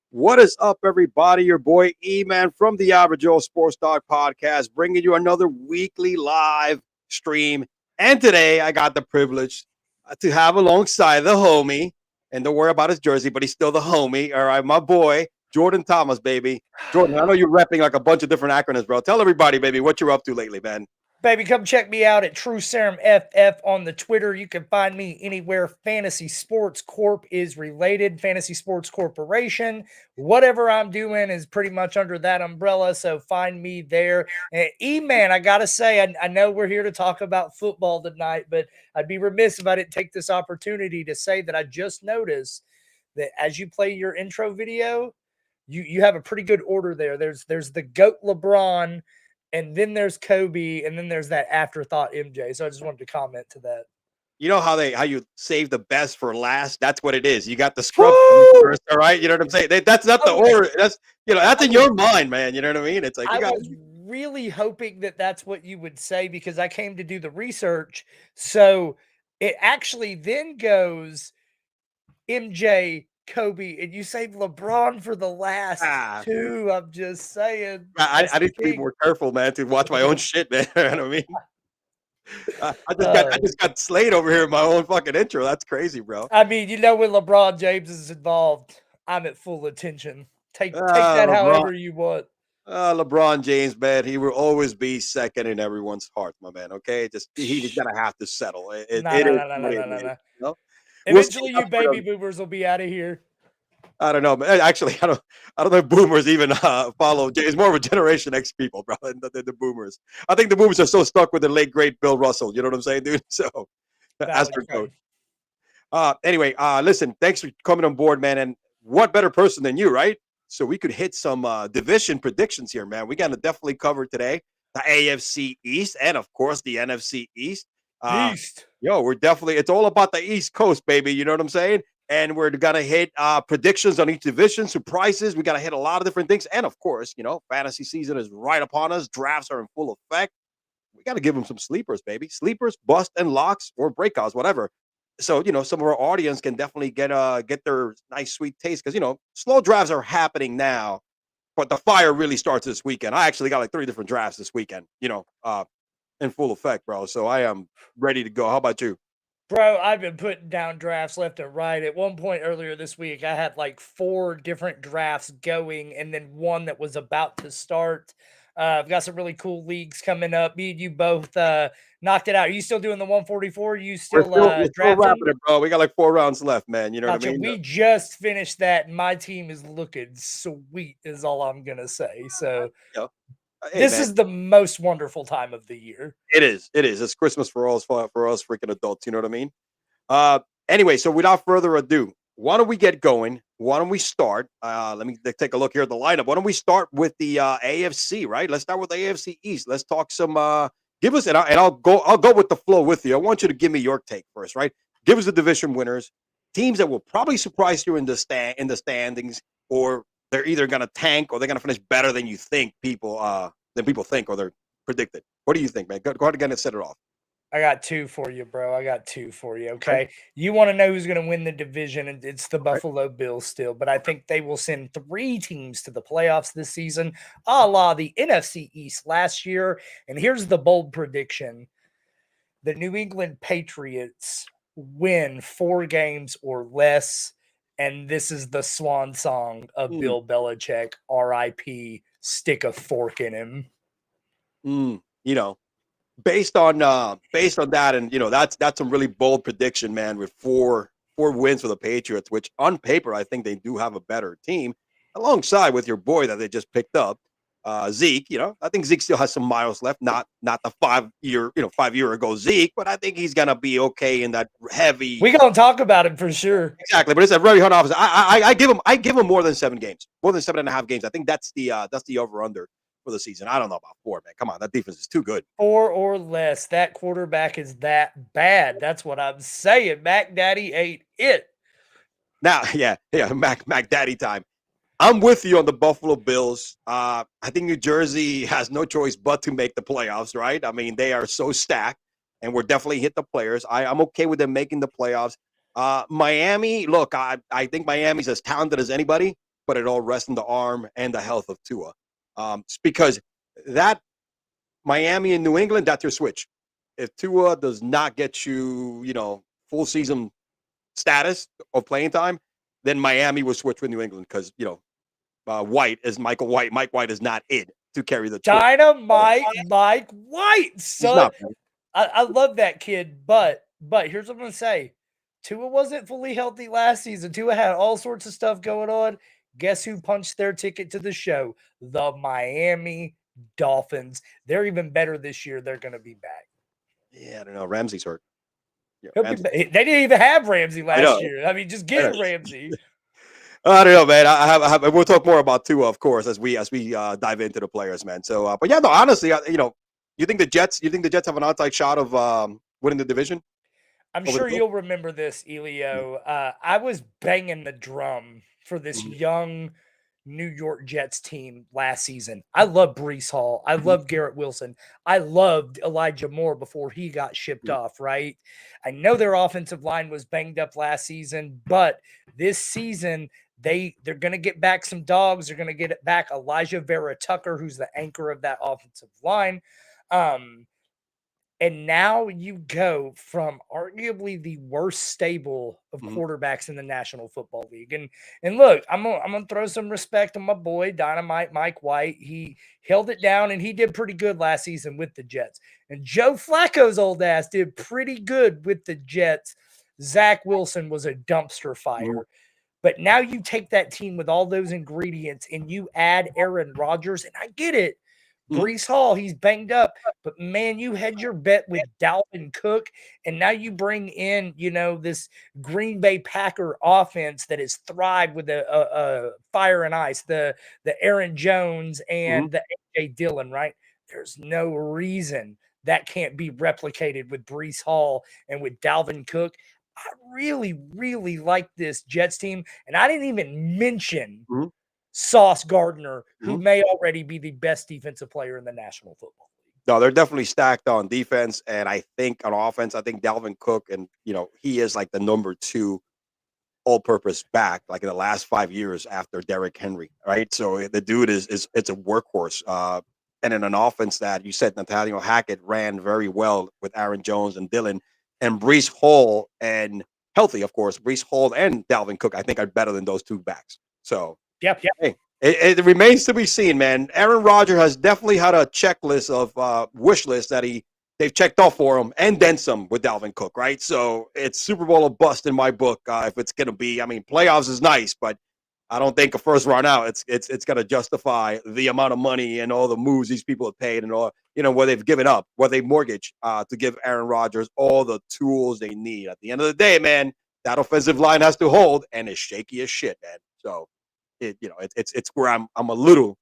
What is up, everybody? Your boy E-Man from the Average Joe Sports Talk Podcast, bringing you another weekly live stream. And today, I got the privilege to have alongside the homie, and don't worry about his jersey, but he's still the homie. All right, my boy, Jordan Thomas, baby. Jordan, I know you're repping like a bunch of different acronyms, bro. Tell everybody, baby, what you're up to lately, man. Baby, come check me out at True Serum FF on the Twitter. You can find me anywhere Fantasy Sports Corp is related, Fantasy Sports Corporation. Whatever I'm doing is pretty much under that umbrella, so find me there. And E-Man, I got to say, I know we're here to talk about football tonight, but I'd be remiss if I didn't take this opportunity to say that I just noticed that as you play your intro video, you have a pretty good order there. There's the GOAT LeBron, and then there's Kobe, and then there's that afterthought MJ. So I just wanted to comment to that. You know how you save the best for last? That's what it is. You got the scrub first, all right? You know what I'm saying? That's not the order. That's that's in your mind, man. You know what I mean? It's like I was really hoping that that's what you would say because I came to do the research. So it actually then goes MJ, Kobe, and you save LeBron for the last two. I'm just saying. I need to be more careful, man, to watch my own shit, man. You know what I mean? I just got slayed over here in my own fucking intro. That's crazy, bro. I mean, when LeBron James is involved, I'm at full attention. Take that however you want. LeBron James, man, he will always be second in everyone's heart, my man. Okay, he's gonna have to settle. No. Eventually, you baby boomers will be out of here. I don't know, but actually, I don't know if boomers even follow. It's more of a Generation X people, bro, than the boomers. I think the boomers are so stuck with the late great Bill Russell. You know what I'm saying, dude? So that's their code. Anyway, listen, thanks for coming on board, man. And what better person than you, right? So we could hit some division predictions here, man. We got to definitely cover today the AFC East and, of course, the NFC East. We're definitely, it's all about the East Coast, baby. You know what I'm saying? And we're going to hit predictions on each division, surprises. We got to hit a lot of different things. And of course, fantasy season is right upon us. Drafts are in full effect. We got to give them some sleepers, baby. Sleepers, bust and locks or breakouts, whatever. So, some of our audience can definitely get their nice sweet taste because, slow drafts are happening now, but the fire really starts this weekend. I actually got like 3 different drafts this weekend, in full effect, bro. So I am ready to go. How about you? Bro, I've been putting down drafts left and right. At one point earlier this week, I had like 4 different drafts going and then one that was about to start. I've got some really cool leagues coming up. Me and you both knocked it out. Are you still doing the 144? Are you still drafting? Wrapping it, bro. We got like 4 rounds left, man. You know what I mean? We just finished that, and my team is looking sweet, is all I'm going to say. So this is the most wonderful time of the year. It is. It's Christmas for us freaking adults. You know what I mean? Anyway, so without further ado, why don't we get going? Why don't we start? Let me take a look here at the lineup. Why don't we start with the AFC, right? Let's start with the AFC East. Let's talk some give us, and I'll go with the flow with you. I want you to give me your take first, right? Give us the division winners, teams that will probably surprise you in the standings, or they're either gonna tank or they're gonna finish better than you think people think or they're predicted. What do you think, man? Go ahead again and set it off. I got 2 for you, bro. Okay. You want to know who's going to win the division, and it's the Buffalo Bills still, but I think they will send 3 teams to the playoffs this season, a la the NFC East last year. And here's the bold prediction. The New England Patriots win 4 games or less, and this is the swan song of Bill Belichick, R.I.P., stick a fork in him. Based on that, and that's some really bold prediction, man. With four wins for the Patriots, which on paper I think they do have a better team. alongside with your boy that they just picked up, Zeke. I think Zeke still has some miles left. Not the 5 year ago Zeke, but I think he's gonna be okay in that heavy. We gonna talk about him for sure. Exactly, but it's a very hard offense. I give him more than 7 games, more than 7.5 games. I think that's the over under for the season. I don't know about 4, man. Come on, that defense is too good. 4 or less. That quarterback is that bad. That's what I'm saying. Mac Daddy ain't it. Now, yeah, Mac Daddy time. I'm with you on the Buffalo Bills. I think New Jersey has no choice but to make the playoffs, right? I mean, they are so stacked, and we're definitely hit the players. I'm okay with them making the playoffs. Miami, look, I think Miami's as talented as anybody, but it all rests in the arm and the health of Tua. Because that Miami and New England, that's your switch. If Tua does not get you, full season status of playing time, then Miami will switch with New England because White is Michael White. Mike White is not it to carry the Dynamite Mike White, son. not, I love that kid, but here's what I'm gonna say. Tua wasn't fully healthy last season. Tua had all sorts of stuff going on. Guess who punched their ticket to the show? The Miami Dolphins. They're even better this year. They're gonna be back. Yeah, I don't know. Ramsey's hurt. Yeah, They didn't even have Ramsey last year. I mean, just get Ramsey. I don't know, man. I have. We'll talk more about Tua, of course, as we dive into the players, man. So, but yeah, no, honestly, you think the Jets have an outside shot of winning the division? I'm sure you'll remember this, Elio. I was banging the drum for this young New York Jets team last season. I love Breece Hall. I love Garrett Wilson. I loved Elijah Moore before he got shipped off, right? I know their offensive line was banged up last season, but this season they're going to get back some dogs. They're going to get back Elijah Vera Tucker, who's the anchor of that offensive line. And now you go from arguably the worst stable of quarterbacks in the National Football League. And look, I'm gonna throw some respect on my boy Dynamite Mike White. He held it down and he did pretty good last season with the Jets. And Joe Flacco's old ass did pretty good with the Jets. Zach Wilson was a dumpster fire. But now you take that team with all those ingredients and you add Aaron Rodgers, and I get it. Breece Hall, he's banged up, but man, you had your bet with Dalvin Cook, and now you bring in, this Green Bay Packer offense that has thrived with a fire and ice, the Aaron Jones and the A.J. Dillon, right? There's no reason that can't be replicated with Breece Hall and with Dalvin Cook. I really, really like this Jets team, and I didn't even mention Sauce Gardner, who may already be the best defensive player in the National Football League. No, they're definitely stacked on defense, and I think on offense, I think Dalvin Cook, and he is like the number 2 all-purpose back, like in the last 5 years after Derrick Henry, right? So the dude is it's a workhorse, and in an offense that you said Nathaniel Hackett ran very well with Aaron Jones and Dillon, and Breece Hall, and healthy, of course, Breece Hall and Dalvin Cook, I think are better than those 2 backs. So. Yep. Hey, it remains to be seen, man. Aaron Rodgers has definitely had a checklist of wish lists that they've checked off for him, and then some with Dalvin Cook, right? So it's Super Bowl or bust in my book. If it's gonna be, I mean, playoffs is nice, but I don't think a first round out it's gonna justify the amount of money and all the moves these people have paid and all what they've given up, what they mortgaged to give Aaron Rodgers all the tools they need. At the end of the day, man, that offensive line has to hold, and it's shaky as shit, man. So. It's where I'm a little.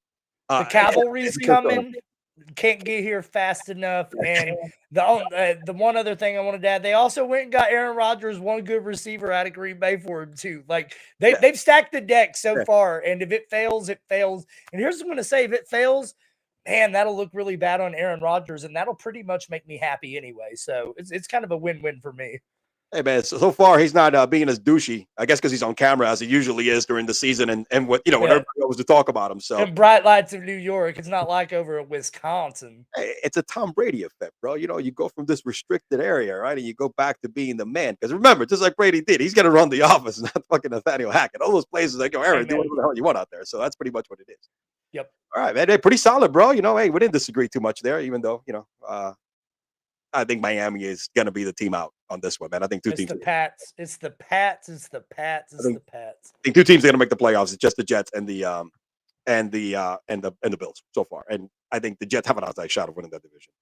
The cavalry's coming. Can't get here fast enough. And the one other thing I wanted to add, they also went and got Aaron Rodgers, one good receiver out of Green Bay for him too. Like they've stacked the deck so far, and if it fails, it fails. And here's what I'm going to say: if it fails, man, that'll look really bad on Aaron Rodgers, and that'll pretty much make me happy anyway. So it's kind of a win-win for me. Hey, man, so far he's not being as douchey, I guess, because he's on camera as he usually is during the season and what, when everybody goes to talk about him. So, and bright lights of New York. It's not like over at Wisconsin. Hey, it's a Tom Brady effect, bro. You go from this restricted area, right? And you go back to being the man. Because remember, just like Brady did, he's going to run the office, not fucking Nathaniel Hackett. All those places like, Aaron, do whatever the hell you want out there. So that's pretty much what it is. Yep. All right, man. Hey, pretty solid, bro. Hey, we didn't disagree too much there, even though, I think Miami is going to be the team out on this one, man. I think two It's teams. the Pats. It's the Pats. It's the Pats. I It's think, the Pats. I think two teams are going to make the playoffs. It's just the Jets and the Bills so far. And I think the Jets have an outside shot of winning that division.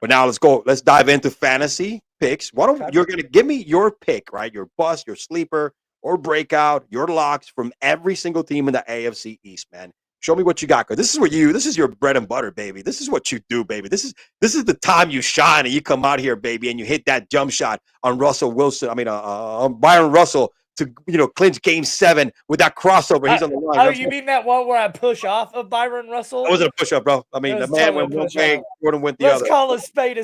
But now let's go. Let's dive into fantasy picks. Okay. You're going to give me your pick, right? Your bust, your sleeper, or breakout, your locks from every single team in the AFC East, man. Show me what you got. Cause this is your bread and butter, baby. This is what you do, baby. This is the time you shine and you come out here, baby, and you hit that jump shot on Russell Wilson. I mean, on Byron Russell to clinch Game 7 with that crossover. He's on the line. Oh, you mean that one where I push off of Byron Russell? That wasn't a push up, bro. I mean, the man went one way, Jordan went the Let's other. call a spade,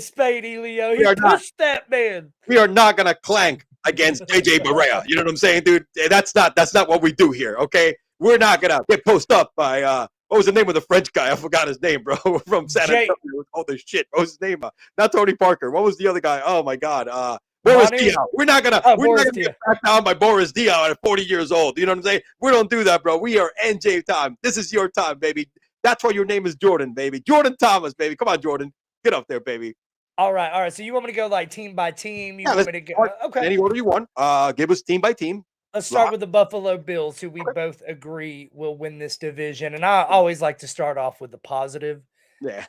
Elio. He pushed that man. We are not gonna clank against JJ Barea. You know what I'm saying, dude? That's not what we do here. Okay, we're not gonna get posted up by what was the name of the French guy? I forgot his name, bro. From San Antonio. All this shit. What was his name? Not Tony Parker. What was the other guy? Oh my God. Boris Diaw. We're not gonna get backed down by Boris Diaw at 40 years old. You know what I'm saying? We don't do that, bro. We are NJ time. This is your time, baby. That's why your name is Jordan, baby. Jordan Thomas, baby. Come on, Jordan. Get up there, baby. All right. So you want me to go like team by team? You want me to go? Okay. Any order you want. Give us team by team. Let's start with the Buffalo Bills, who we both agree will win this division. And I always like to start off with the positive. Yeah.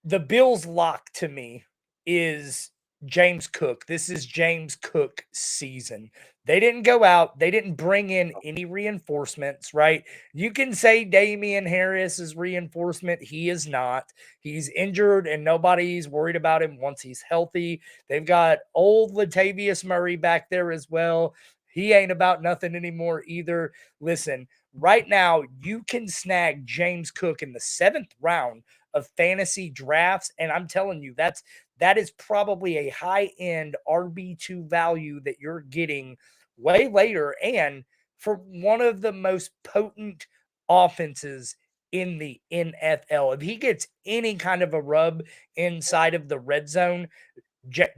The Bills' lock to me is James Cook. This is James Cook season. They didn't go out. They didn't bring in any reinforcements, right? You can say Damian Harris is reinforcement. He is not. He's injured and nobody's worried about him once he's healthy. They've got old Latavius Murray back there as well. He ain't about nothing anymore either. Listen, right now you can snag James Cook in the 7th round of fantasy drafts, and I'm telling you, that is probably a high-end RB2 value that you're getting way later, and for one of the most potent offenses in the NFL. If he gets any kind of a rub inside of the red zone,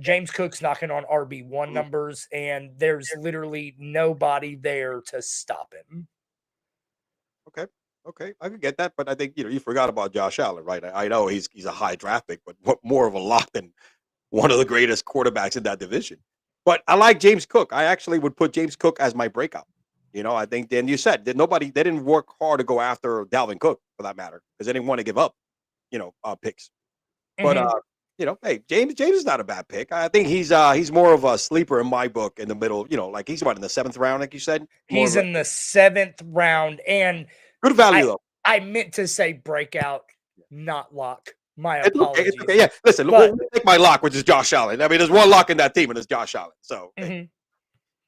James Cook's knocking on RB1 numbers, and there's literally nobody there to stop him. Okay, I can get that, but I think you forgot about Josh Allen, right? I know he's a high draft pick, but what more of a lock than one of the greatest quarterbacks in that division? But I like James Cook. I actually would put James Cook as my breakout. I think then you said that they didn't work hard to go after Dalvin Cook for that matter because they didn't want to give up, picks. But hey, James is not a bad pick. I think he's more of a sleeper in my book in the middle. Like he's in the 7th round, like you said. He's in the 7th round, and good value though. I meant to say breakout, not lock. My apologies. It's okay. Yeah, listen, we'll take my lock, which is Josh Allen. I mean, there's one lock in that team, and it's Josh Allen. So,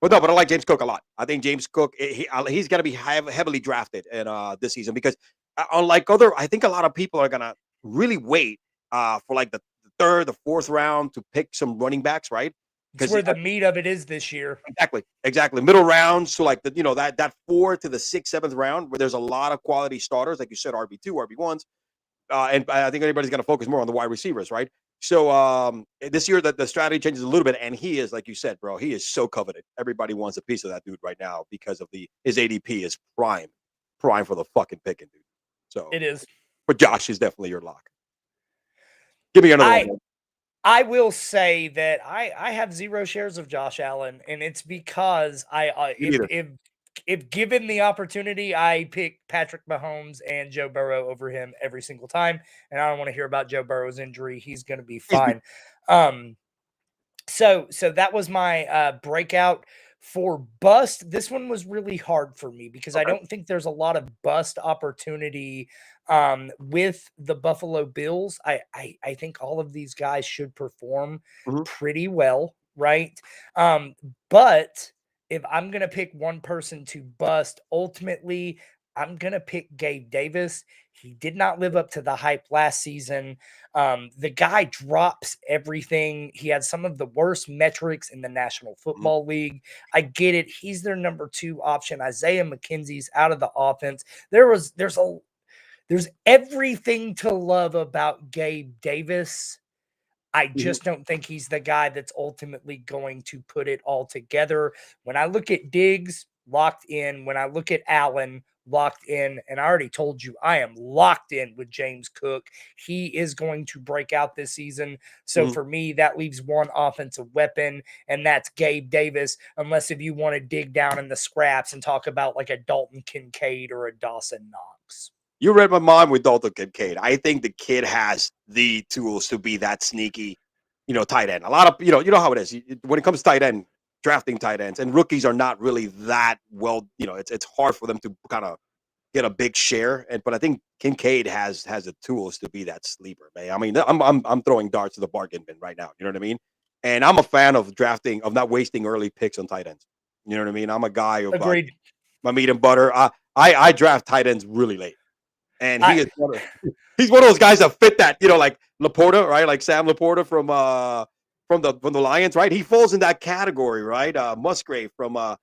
but I like James Cook a lot. I think James Cook, he's going to be heavily drafted in this season because unlike I think a lot of people are going to really wait for like the 3rd, the 4th round to pick some running backs, right? Because where the meat of it is this year. Exactly. Middle rounds, so like that 4th to the 6th, 7th round, where there's a lot of quality starters, like you said, RB2, RB1s. And I think everybody's going to focus more on the wide receivers, right? So this year, the strategy changes a little bit, and he is, like you said, bro, he is so coveted. Everybody wants a piece of that dude right now because of his ADP is prime for the fucking picking, dude. So it is. But Josh is definitely your lock. Give me another one. I will say that I have 0 shares of Josh Allen, and it's because if given the opportunity, I pick Patrick Mahomes and Joe Burrow over him every single time, and I don't want to hear about Joe Burrow's injury. He's going to be fine. So that was my breakout. For bust, this one was really hard for me because I don't think there's a lot of bust opportunity with the Buffalo Bills. I think all of these guys should perform pretty well, right? But if I'm going to pick one person to bust, ultimately, I'm going to pick Gabe Davis. He did not live up to the hype last season. The guy drops everything. He had some of the worst metrics in the National Football League. I get it. He's their number 2 option. Isaiah McKenzie's out of the offense. There's everything to love about Gabe Davis. I just don't think he's the guy that's ultimately going to put it all together. When I look at Diggs, locked in. When I look at Allen, locked in. And I already told you, I am locked in with James Cook. He is going to break out this season. So Mhm. for me, that leaves one offensive weapon, and that's Gabe Davis. Unless if you want to dig down in the scraps and talk about like a Dalton Kincaid or a Dawson Knox. You read my mind with Dalton Kincaid. I think the kid has the tools to be that sneaky, tight end. A lot of you know how it is when it comes to tight end drafting tight ends, and rookies are not really that well. It's hard for them to kind of get a big share. But I think Kincaid has the tools to be that sleeper, man. I mean, I'm throwing darts to the bargain bin right now. You know what I mean? And I'm a fan of not wasting early picks on tight ends. You know what I mean? I'm a guy of Agreed. my meat and butter. I draft tight ends really late. And I he's one of those guys that fit that, like Laporta, right? Like Sam Laporta from the Lions, right? He falls in that category, right? Musgrave from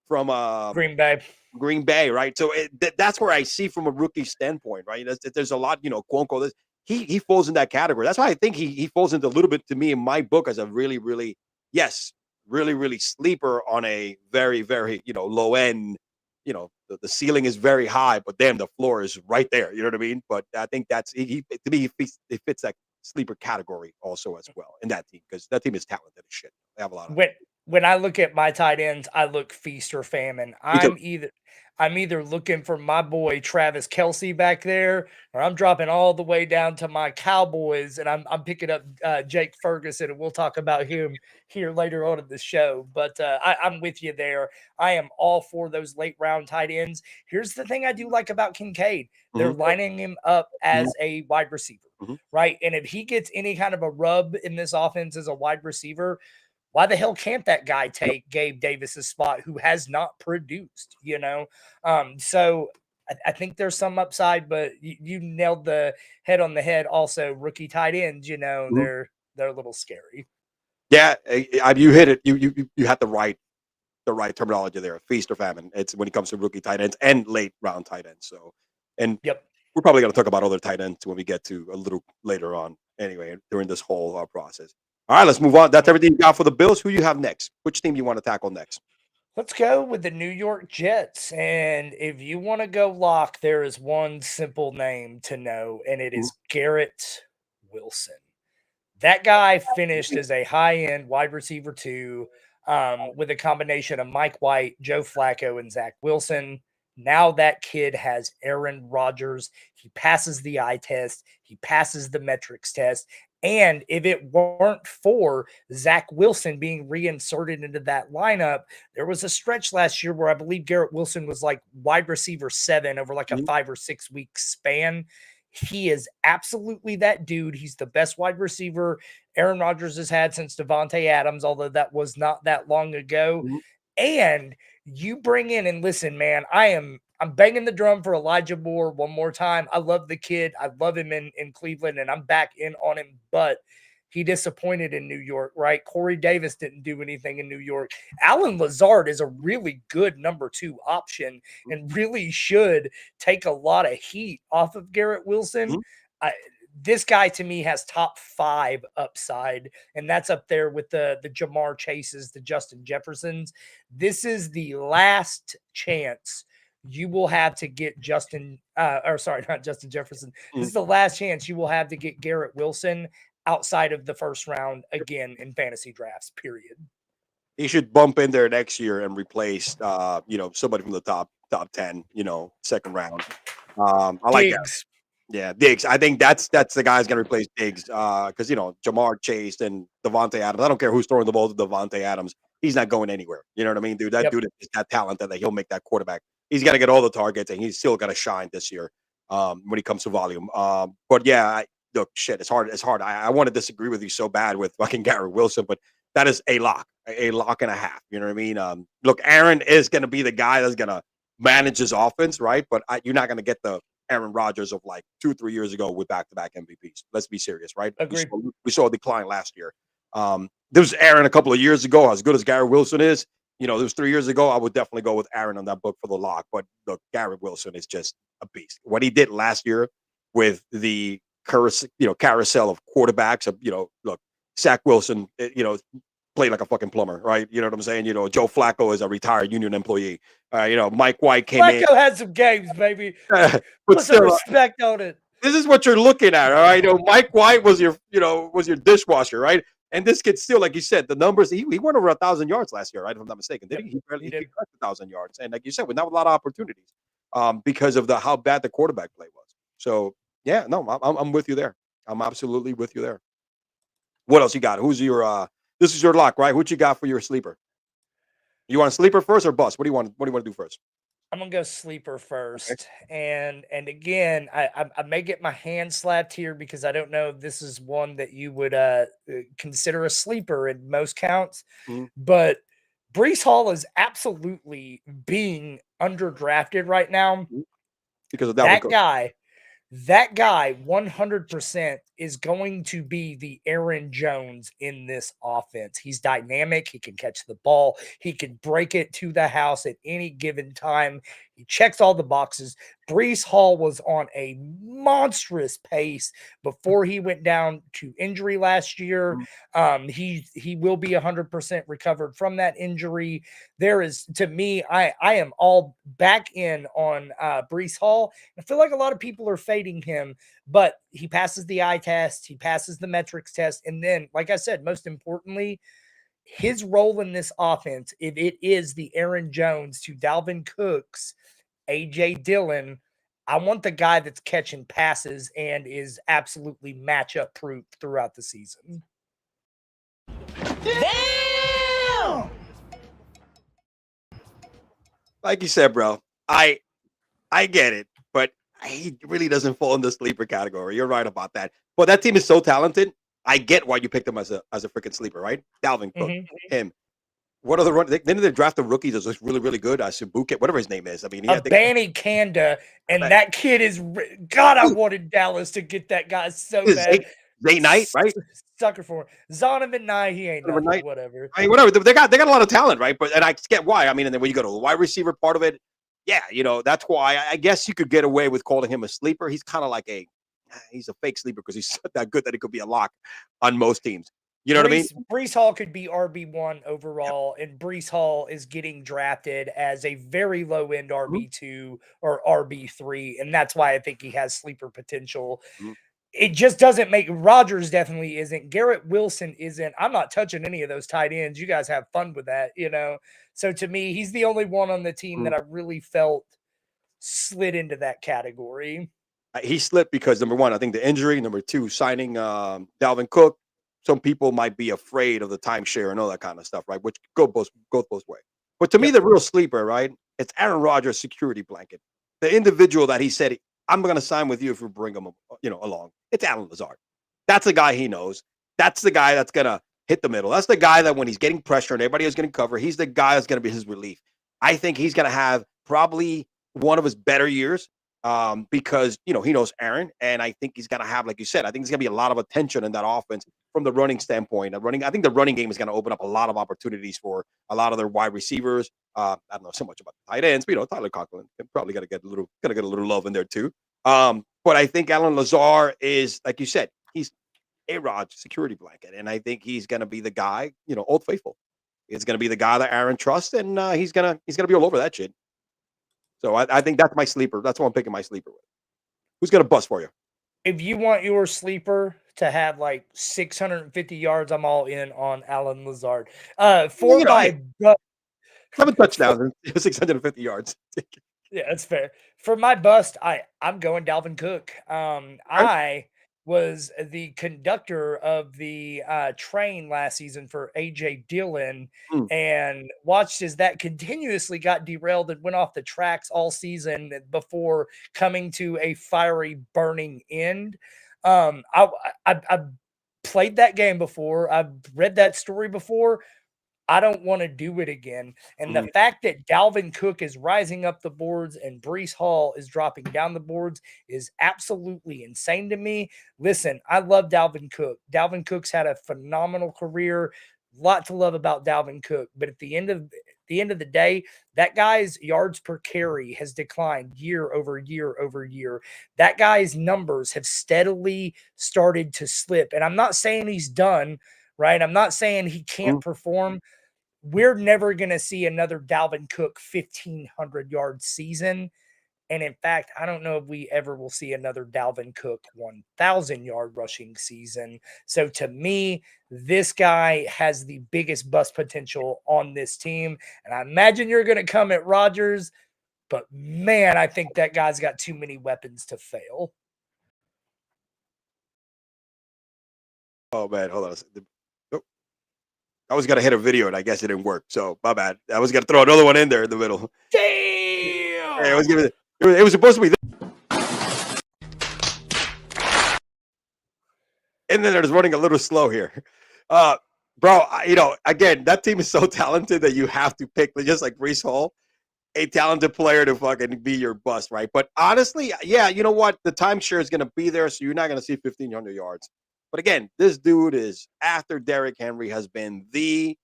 Green Bay. Green Bay, right? So that's where I see from a rookie standpoint, right? There's a lot, Cuomo. He falls in that category. That's why I think he falls into a little bit to me in my book as a really, really, yes, really, really sleeper on a very, very, low end. The ceiling is very high, but damn, the floor is right there. You know what I mean? But I think that's he to me he fits that sleeper category also as well in that team, because that team is talented as shit. They have a lot of. When I look at my tight ends, I look feast or famine. Me too. I'm either looking for my boy Travis Kelsey back there, or I'm dropping all the way down to my Cowboys, and I'm picking up Jake Ferguson, and we'll talk about him here later on in the show. But I'm with you there. I am all for those late round tight ends. Here's the thing I do like about Kincaid: they're Mhm. lining him up Mhm. as a wide receiver, Mhm. right? And if he gets any kind of a rub in this offense as a wide receiver, why the hell can't that guy Yep. take Gabe Davis's spot, who has not produced, So I think there's some upside, but you nailed the head on the head. Also, rookie tight ends, Mhm. they're a little scary. Yeah, you hit it. You had the right terminology there. Feast or famine. It's when it comes to rookie tight ends and late round tight ends. So, and Yep. we're probably going to talk about other tight ends when we get to a little later on. Anyway, during this whole process. All right, let's move on. That's everything you got for the Bills. Who you have next? Which team you want to tackle next? Let's go with the New York Jets. And if you want to go lock, there is one simple name to know, and it Mhm. is Garrett Wilson. That guy finished as a high-end wide receiver two, with a combination of Mike White, Joe Flacco, and Zach Wilson. Now that kid has Aaron Rodgers. He passes the eye test. He passes the metrics test. And if it weren't for Zach Wilson being reinserted into that lineup, there was a stretch last year where I believe Garrett Wilson was like wide receiver 7 over like a Mhm. 5 or 6 week span. He is absolutely that dude. He's the best wide receiver Aaron Rodgers has had since Devontae Adams, although that was not that long ago. Mhm. And you bring in, and listen, man, I'm banging the drum for Elijah Moore one more time. I love the kid. I love him in Cleveland, and I'm back in on him, but he disappointed in New York, right? Corey Davis didn't do anything in New York. Alan Lazard is a really good number 2 option and really should take a lot of heat off of Garrett Wilson. Mhm. This guy to me has top 5 upside, and that's up there with the Jamar Chases, the Justin Jeffersons. This is the last chance you will have to get not Justin Jefferson. This Mhm. is the last chance you will have to get Garrett Wilson outside of the first round again in fantasy drafts, period. He should bump in there next year and replace, somebody from the top 10, second round. I like that. Diggs. Yeah, Diggs. I think that's the guy's gonna replace Diggs, because Jamar Chase and Devontae Adams. I don't care who's throwing the ball to Devontae Adams. He's not going anywhere. You know what I mean, dude? That Yep. dude is that talented that he'll make that quarterback. He's got to get all the targets, and he's still got to shine this year, when it comes to volume. But yeah, look, shit, it's hard. It's hard. I want to disagree with you so bad with fucking Garrett Wilson, but that is a lock and a half. You know what I mean? Look, Aaron is going to be the guy that's going to manage his offense, right? But you're not going to get the Aaron Rodgers of like 2-3 years ago with back-to-back MVPs. Let's be serious, right? Agreed. We saw a decline last year. There was Aaron a couple of years ago, as good as Garrett Wilson is. There was 3 years ago. I would definitely go with Aaron on that book for the lock. But look, Garrett Wilson is just a beast. What he did last year with the carousel of quarterbacks, look, Zach Wilson, play like a fucking plumber, right? You know what I'm saying? Joe Flacco is a retired union employee. Mike White came in, Flacco had some games, baby. but Put some still, respect on it. this is what you're looking at, all right? Mike White was your dishwasher, right? And this kid still, like you said, the numbers, he went over 1,000 yards last year, right? If I'm not mistaken. Did Yep, he? He barely he did. cracked 1,000 yards. And like you said, with not a lot of opportunities, because of how bad the quarterback play was. So yeah, no, I'm with you there. I'm absolutely with you there. What else you got? Who's your this is your lock, right? What you got for your sleeper? You want a sleeper first or bust? What do you want to do first? I'm gonna go sleeper Okay. first, and again, I may get my hand slapped here because I don't know if this is one that you would consider a sleeper in most counts, Mhm. but Brees Hall is absolutely being underdrafted right now. Mhm. Because of Dalvin That Cook. guy that guy 100% is going to be the Aaron Jones in this offense. He's dynamic. He can catch the ball. He can break it to the house at any given time. He checks all the boxes. Brees Hall was on a monstrous pace before he went down to injury last year. Mhm. He will be 100% recovered from that injury. There is, to me, I am all back in on Brees Hall. I feel like a lot of people are fading him, but he passes the eye test, he passes the metrics test, and then, like I said, most importantly, his role in this offense, if it is the Aaron Jones to Dalvin Cook's AJ Dillon, I want the guy that's catching passes and is absolutely matchup proof throughout the season. Damn! Like you said, bro, I get it, but he really doesn't fall in the sleeper category. You're right about that. But that team is so talented. I get why you picked him as a freaking sleeper, right? Dalvin Cook, Mhm. him. What are the run? Then they draft the rookies that's just really, really good. Subuke, whatever his name is. I mean, A yeah, Banny Kanda, and that kid is God. I wanted Dallas to get that guy so bad. Zay Knight, right? Sucker for him. Zonovan Nye, he ain't Donovan nothing. Knight. Whatever. I mean, whatever. They got a lot of talent, right? But and I get why. I mean, and then when you go to the wide receiver part of it, yeah, that's why I guess you could get away with calling him a sleeper. He's kind of like he's a fake sleeper because he's that good that he could be a lock on most teams. You know what I mean? Brees Hall could be RB1 Yep. overall, and Brees Hall is getting drafted as a very low end Mhm. RB2 or RB3, and that's why I think he has sleeper potential. Mhm. It just doesn't make Rodgers definitely isn't. Garrett Wilson isn't. I'm not touching any of those tight ends. You guys have fun with that. So to me, he's the only one on the team Mhm. that I really felt slid into that category. He slipped because number one, I think the injury. Number two, signing Dalvin Cook. Some people might be afraid of the timeshare and all that kind of stuff, right? Which goes both ways. But to me, Yep. the real sleeper, right? It's Aaron Rodgers' security blanket. The individual that he said, "I'm going to sign with you if you bring him, along." It's Alan Lazard. That's the guy he knows. That's the guy that's going to hit the middle. That's the guy that when he's getting pressure and everybody is getting cover, he's the guy that's going to be his relief. I think he's going to have probably one of his better years because he knows Aaron, and I think he's going to have, like you said, I think there's going to be a lot of attention in that offense from the running standpoint. I think the running game is going to open up a lot of opportunities for a lot of their wide receivers. I don't know so much about the tight ends, but Tyler Conklin probably got to get a little love in there too. But I think Alan Lazar is, like you said, he's A-Rod's security blanket, and I think he's going to be the guy, Old Faithful. It's going to be the guy that Aaron trusts, and he's gonna be all over that shit. So I think that's my sleeper. That's what I'm picking my sleeper with. Who's gonna bust for you? If you want your sleeper to have like 650 yards, I'm all in on Alan Lazard. Well, For my hey, bu- 7 for, touchdowns and 650 yards. yeah, that's fair. For my bust, I'm going Dalvin Cook. Okay. I was the conductor of the train last season for AJ Dillon Mm, and watched as that continuously got derailed and went off the tracks all season before coming to a fiery burning end. Um, I, I've played that game before. I've read that story before. I don't want to do it again. And the mm. fact that Dalvin Cook is rising up the boards and Brees Hall is dropping down the boards is absolutely insane to me. Listen, I love Dalvin Cook. Dalvin Cook's had a phenomenal career. Lot to love about Dalvin Cook, but at the end of the day, that guy's yards per carry has declined year over year over year. That guy's numbers have steadily started to slip. And I'm not saying he's done, right? I'm not saying he can't perform. We're never going to see another Dalvin Cook 1,500-yard season. And in fact, I don't know if we ever will see another Dalvin Cook 1,000-yard rushing season. So to me, this guy has the biggest bust potential on this team. And I imagine you're going to come at Rodgers, but man, I think that guy's got too many weapons to fail. Oh man, hold on a second. Nope. I was gonna hit a video and I guess it didn't work. So my bad. I was gonna throw another one in there in the middle. Damn! Hey, it was supposed to be this. And then it's running a little slow here. Bro, again, that team is so talented that you have to pick, just like Breece Hall, a talented player to fucking be your bust, right? But honestly, yeah, you know what? The timeshare is going to be there, so you're not going to see 1,500 yards. But again, this dude is, after Derrick Henry, has been he's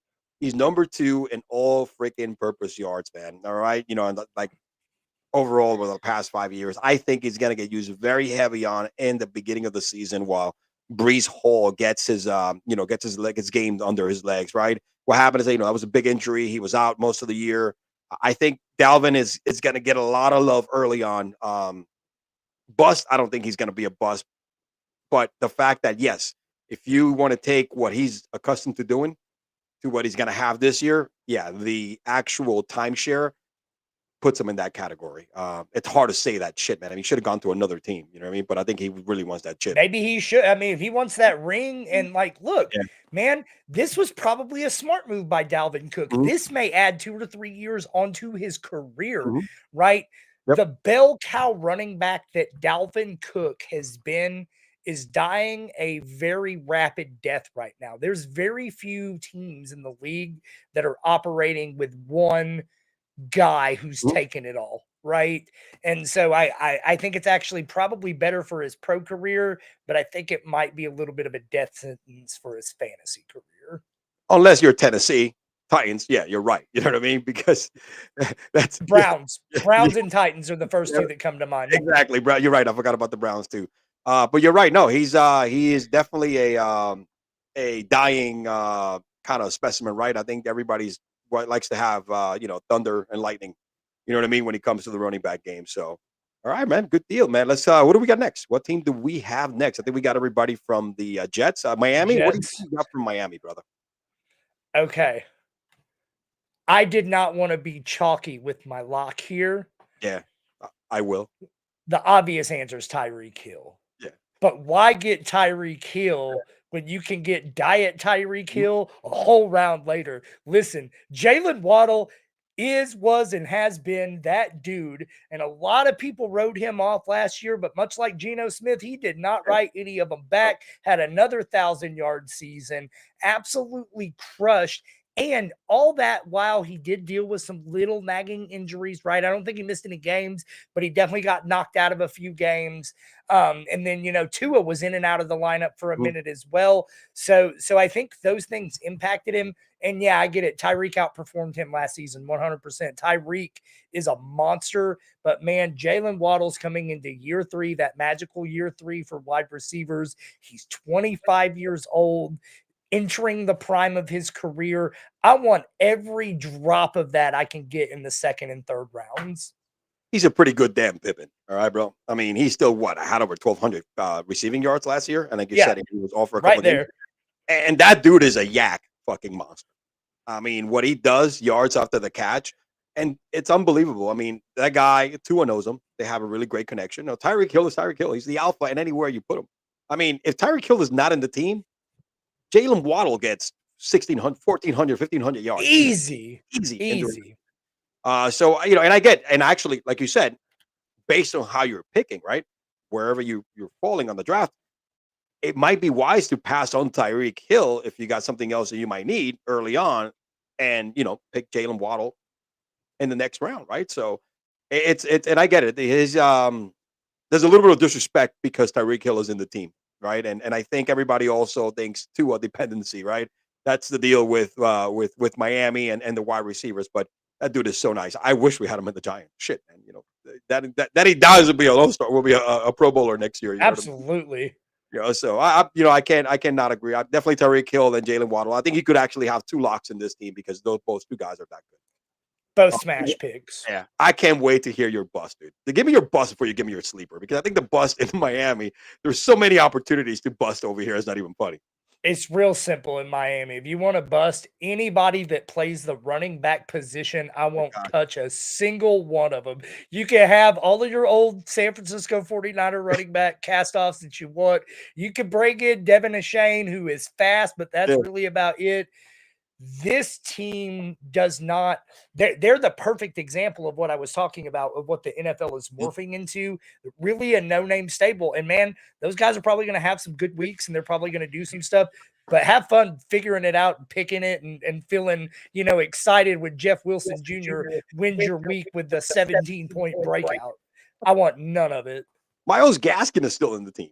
number 2 in all freaking purpose yards, man. All right? Like overall over the past 5 years, I think he's going to get used very heavy on in the beginning of the season while Breece Hall gets his game under his legs, right? What happened is, that was a big injury. He was out most of the year. I think Dalvin is going to get a lot of love early on. Bust, I don't think he's going to be a bust. But the fact that, yes, if you want to take what he's accustomed to doing to what he's going to have this year, yeah, the actual timeshare puts him in that category. It's hard to say that shit, man. I mean, he should have gone to another team, you know what I mean? But I think he really wants that chip. Maybe he should. I mean, if he wants that ring and look, man, this was probably a smart move by Dalvin Cook. This may add 2 to 3 years onto his career, right? Yep. The bell cow running back that Dalvin Cook has been is dying a very rapid death right now. There's very few teams in the league that are operating with one guy who's taken it all, right? And so I think it's actually probably better for his pro career, but I think it might be a little bit of a death sentence for his fantasy career. Unless you're Tennessee Titans, yeah, you're right. You know what I mean? Because that's Browns and Titans are the first two that come to mind. Exactly, bro. You're right. I forgot about the Browns too. But you're right. No, he is definitely a dying kind of specimen, right? I think everybody's likes to have thunder and lightning. You know what I mean when it comes to the running back game. So, all right, man, good deal, man. Let's. What do we got next? What team do we have next? I think we got everybody from the Jets, Miami. Jets. What do you got from Miami, brother? Okay. I did not want to be chalky with my lock here. Yeah, I will. The obvious answer is Tyreek Hill. Yeah. But why get Tyreek Hill when you can get Diet Tyreek Hill a whole round later? Listen, Jalen Waddle was, and has been that dude. And a lot of people wrote him off last year, but much like Geno Smith, he did not write any of them back. Had another 1,000-yard season, absolutely crushed. And all that while he did deal with some little nagging injuries, right? I don't think he missed any games, but he definitely got knocked out of a few games. And then, Tua was in and out of the lineup for a minute as well. So I think those things impacted him. And yeah, I get it. Tyreek outperformed him last season, 100%. Tyreek is a monster, but man, Jalen Waddle's coming into year 3, that magical year 3 for wide receivers. He's 25 years old, entering the prime of his career. I want every drop of that I can get in the second and third rounds. He's a pretty good damn Pippin. All right, bro. I mean, he's still had over 1,200 receiving yards last year. And like you said, he was off for a couple of days. And that dude is a yak fucking monster. I mean, what he does yards after the catch, and it's unbelievable. I mean, that guy, Tua knows him. They have a really great connection. No, Tyreek Hill is Tyreek Hill. He's the alpha, and anywhere you put him. I mean, if Tyreek Hill is not in the team, Jalen Waddle gets 1,600, 1,400, 1,500 yards. Easy. So, and actually, like you said, based on how you're picking, right? Wherever you're falling on the draft, it might be wise to pass on Tyreek Hill if you got something else that you might need early on and, pick Jalen Waddle in the next round, right? So it's and I get it. There's a little bit of disrespect because Tyreek Hill is in the team. Right. And I think everybody also thinks Tua dependency. Right. That's the deal with Miami and the wide receivers. But that dude is so nice. I wish we had him in the Giants. Shit, man. That he dies will be a All-Star, will be a Pro Bowler next year. Absolutely. So I cannot agree. I definitely Tyreek Hill and Jalen Waddle. I think you could actually have two locks in this team because both two guys are that good. Both smash picks. Yeah, I can't wait to hear your bust, dude. Give me your bust before you give me your sleeper because I think the bust in Miami. There's so many opportunities to bust over here. It's not even funny. It's real simple in Miami. If you want to bust anybody that plays the running back position, I won't touch a single one of them. You can have all of your old San Francisco 49er running back cast-offs that you want. You can bring in Devin Achane, who is fast, but that's really about it. This team does not they're the perfect example of what I was talking about, of what the NFL is morphing into. Really a no-name stable. And man, those guys are probably going to have some good weeks and they're probably going to do some stuff, but have fun figuring it out and picking it and feeling, excited when Jeff Wilson Jr. wins your week with the 17-point breakout. I want none of it. Myles Gaskin is still in the team.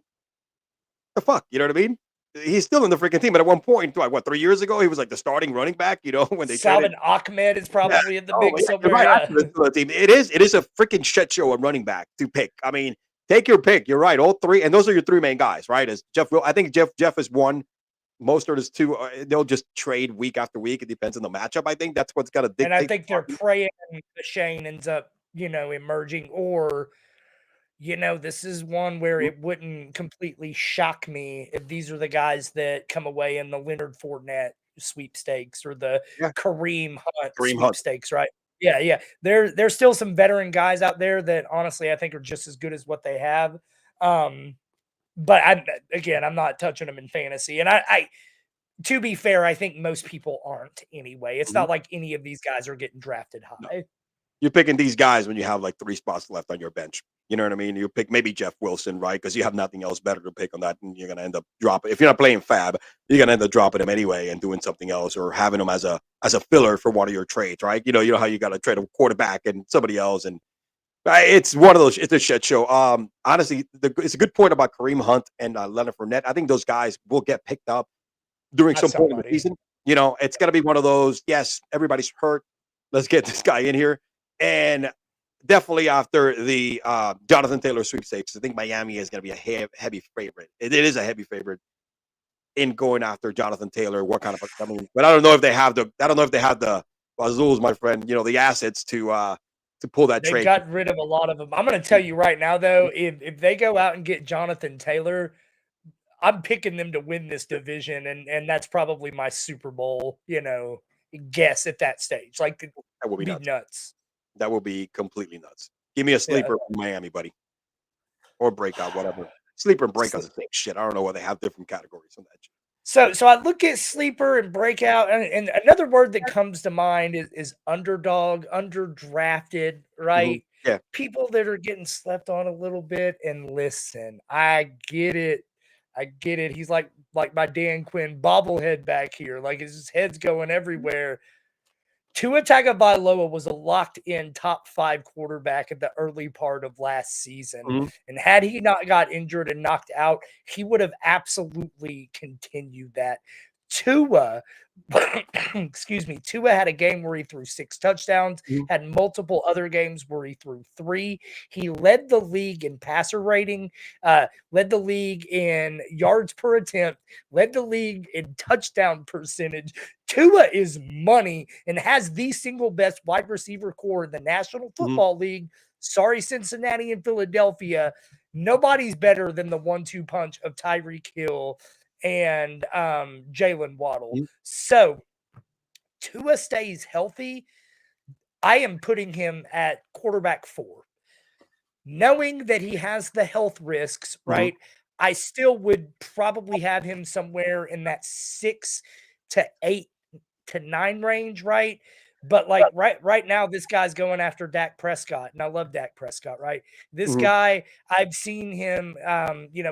The fuck, you know what I mean? He's still in the freaking team. But at one point, 3 years ago, he was like the starting running back. When they Salvin Ahmed is probably in the mix somewhere. Right. It is a freaking shit show of running back to pick. I mean, take your pick. You're right. All three, and those are your three main guys, right? As I think Jeff is one. Mostert is two. They'll just trade week after week. It depends on the matchup. I think that's what's got to dictate. And I think they're praying Shane ends up, emerging, or this is one where it wouldn't completely shock me if these are the guys that come away in the Leonard Fournette sweepstakes or the Kareem Hunt sweepstakes, right? Yeah. There's still some veteran guys out there that honestly I think are just as good as what they have. But I'm not touching them in fantasy. And I to be fair, I think most people aren't anyway. It's not like any of these guys are getting drafted high. No. You're picking these guys when you have like 3 spots left on your bench. You know what I mean? You pick maybe Jeff Wilson, right? Because you have nothing else better to pick on that, and you're going to end up dropping. If you're not playing Fab, you're going to end up dropping him anyway and doing something else, or having him as a filler for one of your trades, right? You know how you got to trade a quarterback and somebody else, and it's one of those. It's a shit show. Honestly, it's a good point about Kareem Hunt and Leonard Fournette. I think those guys will get picked up during some point in the season. It's going to be one of those. Yes, everybody's hurt. Let's get this guy in here. And definitely after the Jonathan Taylor sweepstakes, I think Miami is going to be a heavy favorite. It is a heavy favorite in going after Jonathan Taylor. But I don't know if they have the Azuls, my friend. The assets to pull that trade. They got rid of a lot of them. I'm going to tell you right now, though, if they go out and get Jonathan Taylor, I'm picking them to win this division, and that's probably my Super Bowl, guess at that stage. Like, that would be nuts. That will be completely nuts. Give me a sleeper from Miami, buddy. Or breakout, whatever. Sleeper and breakout is the same shit. I don't know why they have different categories on that shit. So I look at sleeper and breakout, and another word that comes to mind is underdog, underdrafted, right? Mm-hmm. Yeah. People that are getting slept on a little bit. And listen, I get it. He's like my Dan Quinn bobblehead back here. Like his head's going everywhere. Tua Tagovailoa was a locked-in top 5 quarterback at the early part of last season. Mm-hmm. And had he not got injured and knocked out, he would have absolutely continued that. Tua had a game where he threw 6 touchdowns, had multiple other games where he threw 3. He led the league in passer rating, led the league in yards per attempt, led the league in touchdown percentage. Tua is money and has the single best wide receiver core in the National Football League. Sorry, Cincinnati and Philadelphia. Nobody's better than the 1-2 punch of Tyreek Hill and Jalen Waddle. So Tua stays healthy. I am putting him at quarterback 4. Knowing that he has the health risks, right? I still would probably have him somewhere in that 6 to 8 to 9 range, right? But like right now, this guy's going after Dak Prescott, and I love Dak Prescott, right? This guy, I've seen him,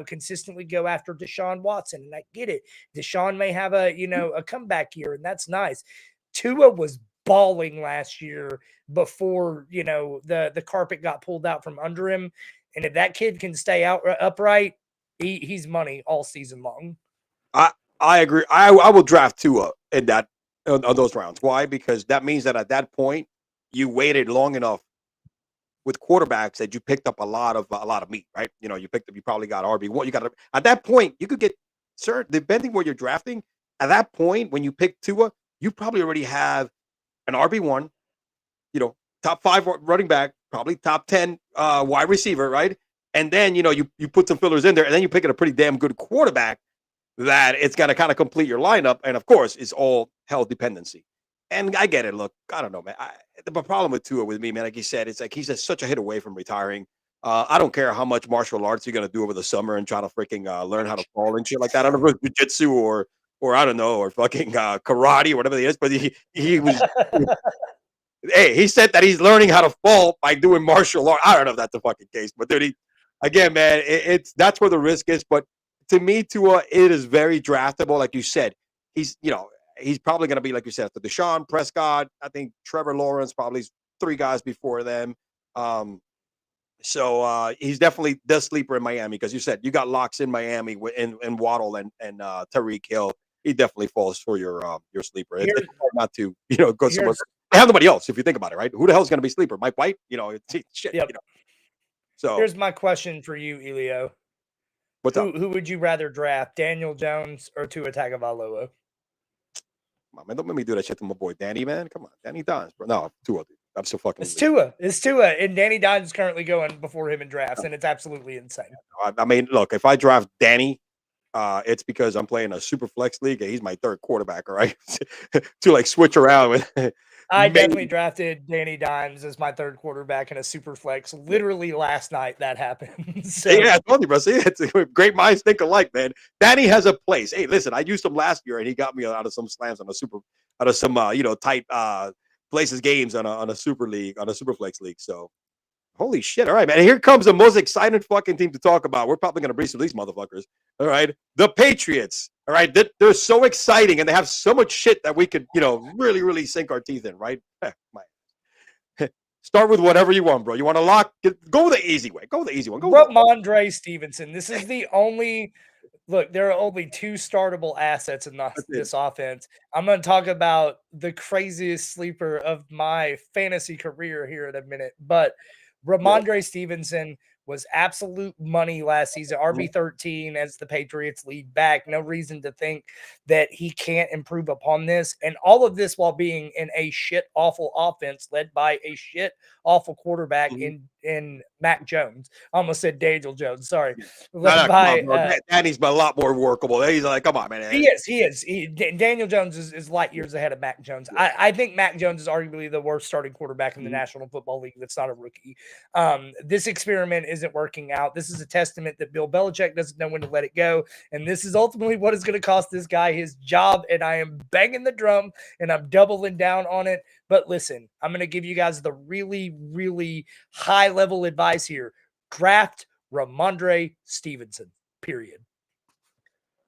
consistently go after Deshaun Watson, and I get it. Deshaun may have a comeback year, and that's nice. Tua was balling last year before the carpet got pulled out from under him, and if that kid can stay upright, he's money all season long. I agree. I will draft Tua in that. On those rounds. Why? Because that means that at that point, you waited long enough with quarterbacks that you picked up a lot of meat, right? You know, you probably got RB1. You got at that point, you could get depending where you're drafting. At that point, when you pick Tua, you probably already have an RB1, you know, top 5 running back, probably top 10 wide receiver, right? And then, you know, you put some fillers in there, and then you pick a pretty damn good quarterback that it's going to kind of complete your lineup. And of course, it's all health dependency. And I get it. Look, I don't know, man. The problem with Tua with me, man, like you said, it's like he's just such a hit away from retiring. I don't care how much martial arts you're going to do over the summer and try to freaking learn how to fall and shit like that. I don't know if it's jiu-jitsu or I don't know, or fucking karate or whatever it is. But he was hey, he said that he's learning how to fall by doing martial art. I don't know if that's the fucking case, but dude, again, man, that's where the risk is. But to me, Tua, it is very draftable. Like you said, he's probably going to be, like you said, after Deshaun, Prescott. I think Trevor Lawrence probably 3 guys before them. So he's definitely the sleeper in Miami because you said you got locks in Miami and Waddle and Tyreek Hill. He definitely falls for your sleeper. It's hard not to go somewhere. They have nobody else if you think about it, right? Who the hell's going to be sleeper? Mike White? Shit. Yep. So here's my question for you, Elio. What's up? Who would you rather draft, Daniel Jones or Tua Tagovailoa? Come on, man, don't make me do that shit to my boy Danny, man. Come on, Danny Dimes, bro. No, Tua. I'm so fucking. It's Tua, and Danny Dimes is currently going before him in drafts, and it's absolutely insane. I mean, look, if I draft Danny, it's because I'm playing a super flex league. And he's my 3rd quarterback, all right? To like switch around with. I definitely drafted Danny Dimes as my 3rd quarterback in a super flex. Literally last night that happened. So. Yeah, I told you, bro. See, it's great minds think alike, man. Danny has a place. Hey, listen, I used him last year, and he got me out of some slams out of some tight places games on a super league, on a super flex league. So, holy shit! All right, man. Here comes the most exciting fucking team to talk about. We're probably gonna breeze through these motherfuckers. All right, the Patriots. All right, they're so exciting, and they have so much shit that we could, really, really sink our teeth in. Right? Start with whatever you want, bro. You want to lock? Go the easy way. Go the easy one. Go. Ramondre Stevenson. This is the only. Look, there are only 2 startable assets in this offense. I'm going to talk about the craziest sleeper of my fantasy career here in a minute, but Ramondre Stevenson was absolute money last season. RB13 as the Patriots lead back. No reason to think that he can't improve upon this. And all of this while being in a shit awful offense led by a shit awful quarterback in Mac Jones. I almost said Daniel Jones. Sorry. Danny's been a lot more workable. He's like, come on, man. He is. Daniel Jones is light years ahead of Mac Jones. I think Mac Jones is arguably the worst starting quarterback in the National Football League. That's not a rookie. This experiment isn't working out. This is a testament that Bill Belichick doesn't know when to let it go. And this is ultimately what is going to cost this guy his job. And I am banging the drum and I'm doubling down on it. But listen, I'm going to give you guys the really, really high level advice here. Draft Ramondre Stevenson, period.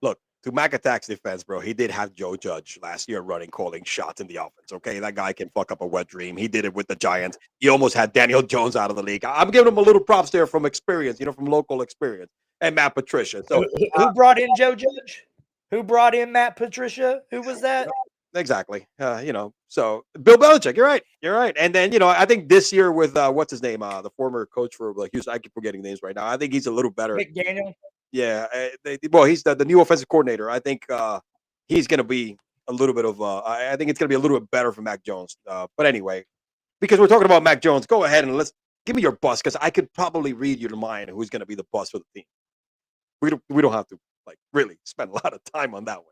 Look, to Mac Attack's defense, bro, he did have Joe Judge last year calling shots in the offense, okay? That guy can fuck up a wet dream. He did it with the Giants. He almost had Daniel Jones out of the league. I'm giving him a little props there from experience, from local experience. And Matt Patricia. So who brought in Joe Judge? Who brought in Matt Patricia? Who was that? Exactly. So Bill Belichick, you're right. And then, I think this year with what's his name? The former coach for Houston. I keep forgetting names right now. I think he's a little better. McDaniel. Yeah. He's the new offensive coordinator. I think he's going to be a little bit of I think it's going to be a little bit better for Mac Jones. But anyway, because we're talking about Mac Jones, go ahead and let's give me your bust because I could probably read your mind who's going to be the bust for the team. We don't have to really spend a lot of time on that one.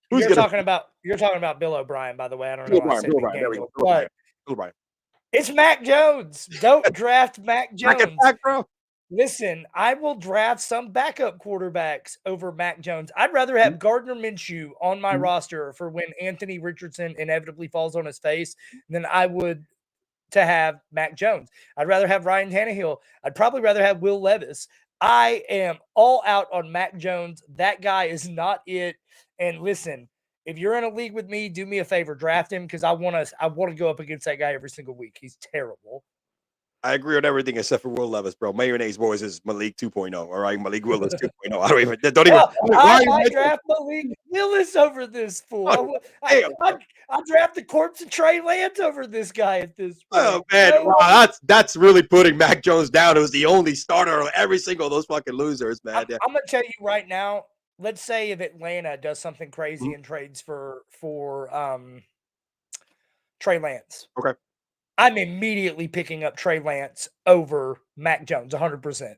You're talking about Bill O'Brien, by the way. I don't know. Bill O'Brien. It's Mac Jones. Don't draft Mac Jones. Mac, bro. Listen, I will draft some backup quarterbacks over Mac Jones. I'd rather have Gardner Minshew on my roster for when Anthony Richardson inevitably falls on his face than I would to have Mac Jones. I'd rather have Ryan Tannehill. I'd probably rather have Will Levis. I am all out on Mac Jones. That guy is not it. And listen, if you're in a league with me, do me a favor, draft him because I want to go up against that guy every single week. He's terrible. I agree on everything except for Will Levis, bro. Mayonnaise Boys is Malik 2.0. All right, Malik Willis 2.0. I don't even. Hell, Why I are you might making- draft Malik Willis over this fool. Damn, I draft the corpse of Trey Lance over this guy at this point. Oh man, No wow, that's really putting Mac Jones down. It was the only starter of every single of those fucking losers, man. I'm gonna tell you right now. Let's say if Atlanta does something Mm-hmm. crazy and trades for Trey Lance. Okay. I'm immediately picking up Trey Lance over Mac Jones, 100%.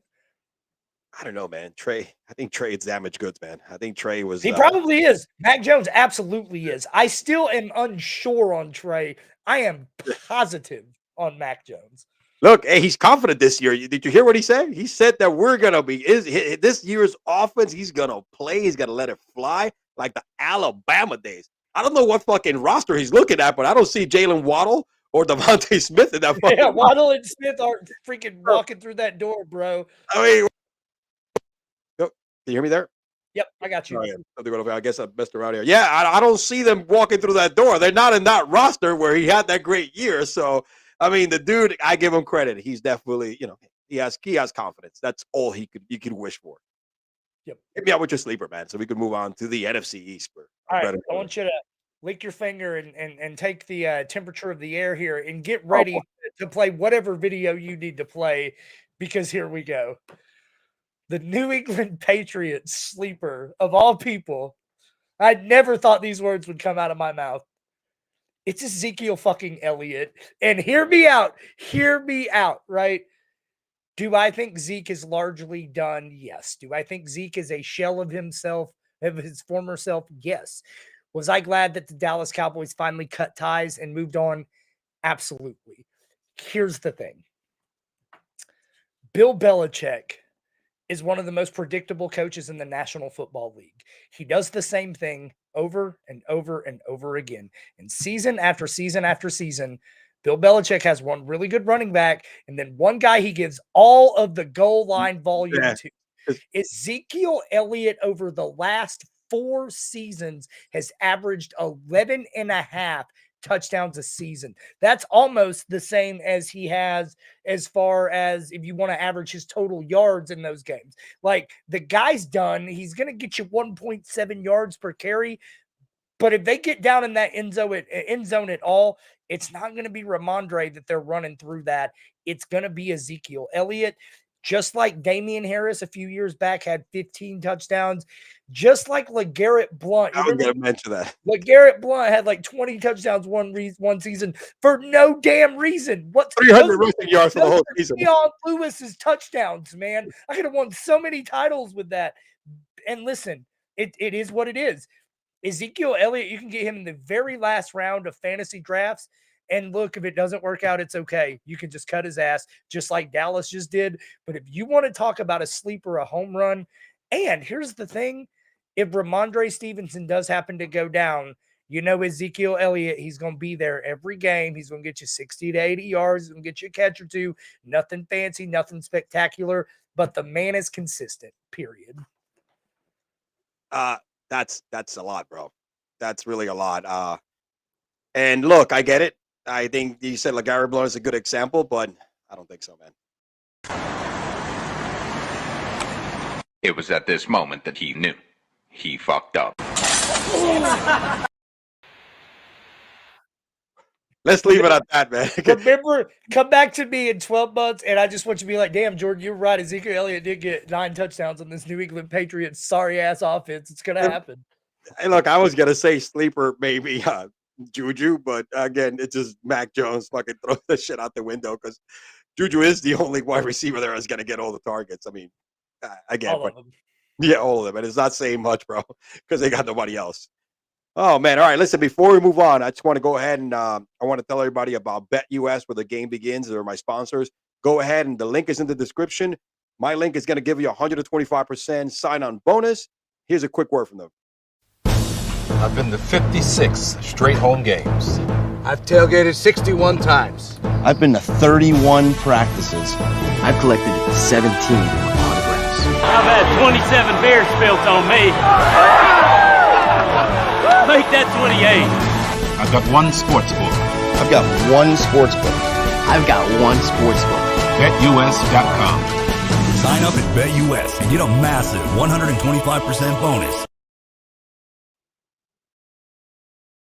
I don't know, man. Trey, I think Trey is damaged goods, man. I think Trey was. He probably is. Mac Jones absolutely is. I still am unsure on Trey. I am positive on Mac Jones. Look, hey, he's confident this year. Did you hear what he said? He said that we're gonna be this year's offense. He's gonna play. He's gonna let it fly like the Alabama days. I don't know what fucking roster he's looking at, but I don't see Jalen Waddle or Devontae Smith in that. Yeah, Waddle and Smith aren't freaking walking through that door, bro. I mean, can you hear me there? Yep, I got you. Oh, yeah. I guess I messed around here. Yeah, I don't see them walking through that door. They're not in that roster where he had that great year. So, I mean, the dude, I give him credit. He's definitely, he has confidence. That's all you could wish for. Yep. Hit me out with your sleeper, man, so we can move on to the NFC East. All right, I want you to lick your finger and take the temperature of the air here and get ready to play whatever video you need to play, because here we go. The New England Patriots sleeper of all people. I never thought these words would come out of my mouth. It's Ezekiel fucking Elliott. And hear me out, right? Do I think Zeke is largely done? Yes. Do I think Zeke is a shell of himself, of his former self? Yes. Was I glad that the Dallas Cowboys finally cut ties and moved on? Absolutely. Here's the thing. Bill Belichick is one of the most predictable coaches in the National Football League. He does the same thing over and over and over again. And season after season after season, Bill Belichick has one really good running back, and then one guy he gives all of the goal line volume to. Ezekiel Elliott over the last 4 seasons has averaged 11 and a half touchdowns a season. That's almost the same as he has as far as if you want to average his total yards in those games. Like, the guy's done. He's going to get you 1.7 yards per carry. But if they get down in that end zone at all, it's not going to be Ramondre that they're running through that. It's going to be Ezekiel Elliott. Just like Damian Harris a few years back had 15 touchdowns, just like LeGarrette Blount. I was going to mention that. LeGarrette Blount had like 20 touchdowns one season for no damn reason. What 300 rushing yards for the whole season. Deion Lewis's touchdowns, man. I could have won so many titles with that. And listen, it is what it is. Ezekiel Elliott, you can get him in the very last round of fantasy drafts. And look, if it doesn't work out, it's okay. You can just cut his ass, just like Dallas just did. But if you want to talk about a sleeper, a home run, and here's the thing, if Ramondre Stevenson does happen to go down, Ezekiel Elliott, he's going to be there every game. He's going to get you 60 to 80 yards. He's going to get you a catch or two. Nothing fancy, nothing spectacular, but the man is consistent, period. That's a lot, bro. That's really a lot. And look, I get it. I think you said LeGarrette Blount is a good example, but I don't think so, man. It was at this moment that he knew he fucked up. Let's leave it at that, man. Remember, come back to me in 12 months, and I just want you to be like, damn, Jordan, you're right. Ezekiel Elliott did get 9 touchdowns on this New England Patriots sorry-ass offense. It's going to happen. Hey, look, I was going to say sleeper, maybe Juju, but again, it's just Mac Jones fucking throw the shit out the window because Juju is the only wide receiver there is going to get all the targets. I mean, again, all of them. Yeah, all of them. And it's not saying much, bro, because they got nobody else. Oh, man. All right, listen, before we move on, I just want to go ahead and I want to tell everybody about BetUS, where the game begins. They're my sponsors. Go ahead, and the link is in the description. My link is going to give you 125% sign-on bonus. Here's a quick word from them. I've been to 56 straight home games. I've tailgated 61 times. I've been to 31 practices. I've collected 17 autographs. I've had 27 beers spilled on me. Make that 28. I've got one sports book. I've got one sports book. I've got one sports book. BetUS.com. Sign up at BetUS and get a massive 125% bonus.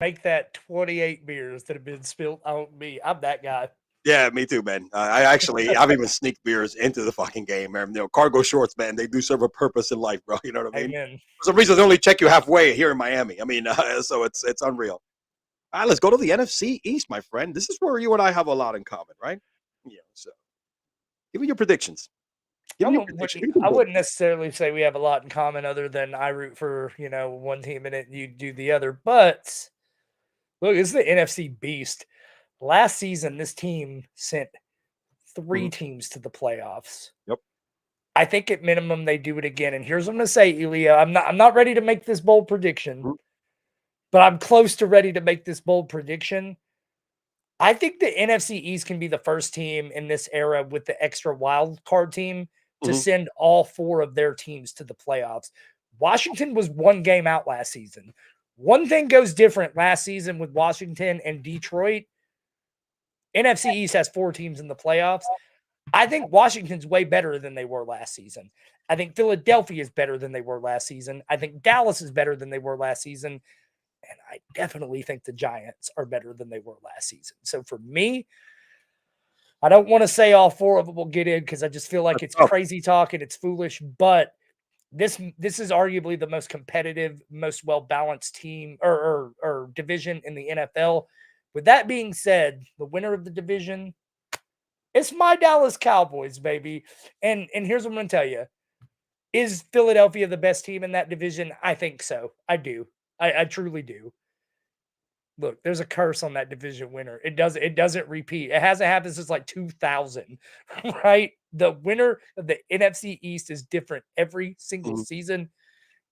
Make that 28 beers that have been spilled on me. I'm that guy. Yeah, me too, man. I've even sneaked beers into the fucking game, man. Cargo shorts, man, they do serve a purpose in life, bro. You know what I mean? Amen. For some reason, they only check you halfway here in Miami. So it's unreal. All right, let's go to the NFC East, my friend. This is where you and I have a lot in common, right? Yeah. So, give me your predictions. I wouldn't necessarily say we have a lot in common, other than I root for one team and you do the other. But look, this is the NFC Beast. Last season, this team sent 3 teams to the playoffs. Yep. I think at minimum they do it again. And here's what I'm going to say, Elia. I'm not ready to make this bold prediction, but I'm close to ready to make this bold prediction. I think the NFC East can be the first team in this era with the extra wild card team to send all 4 of their teams to the playoffs. Washington was 1 game out last season. One thing goes different last season with Washington and Detroit. NFC East has 4 teams in the playoffs. I think Washington's way better than they were last season. I think Philadelphia is better than they were last season. I think Dallas is better than they were last season. And I definitely think the Giants are better than they were last season. So for me, I don't want to say all 4 of them will get in because I just feel like it's crazy talk and it's foolish. But this is arguably the most competitive, most well-balanced team or division in the NFL. With that being said, the winner of the division, it's my Dallas Cowboys, baby. And here's what I'm going to tell you. Is Philadelphia the best team in that division? I think so. I do. I truly do. Look, there's a curse on that division winner. It doesn't repeat. It hasn't happened since like 2000, right? The winner of the NFC East is different every single season.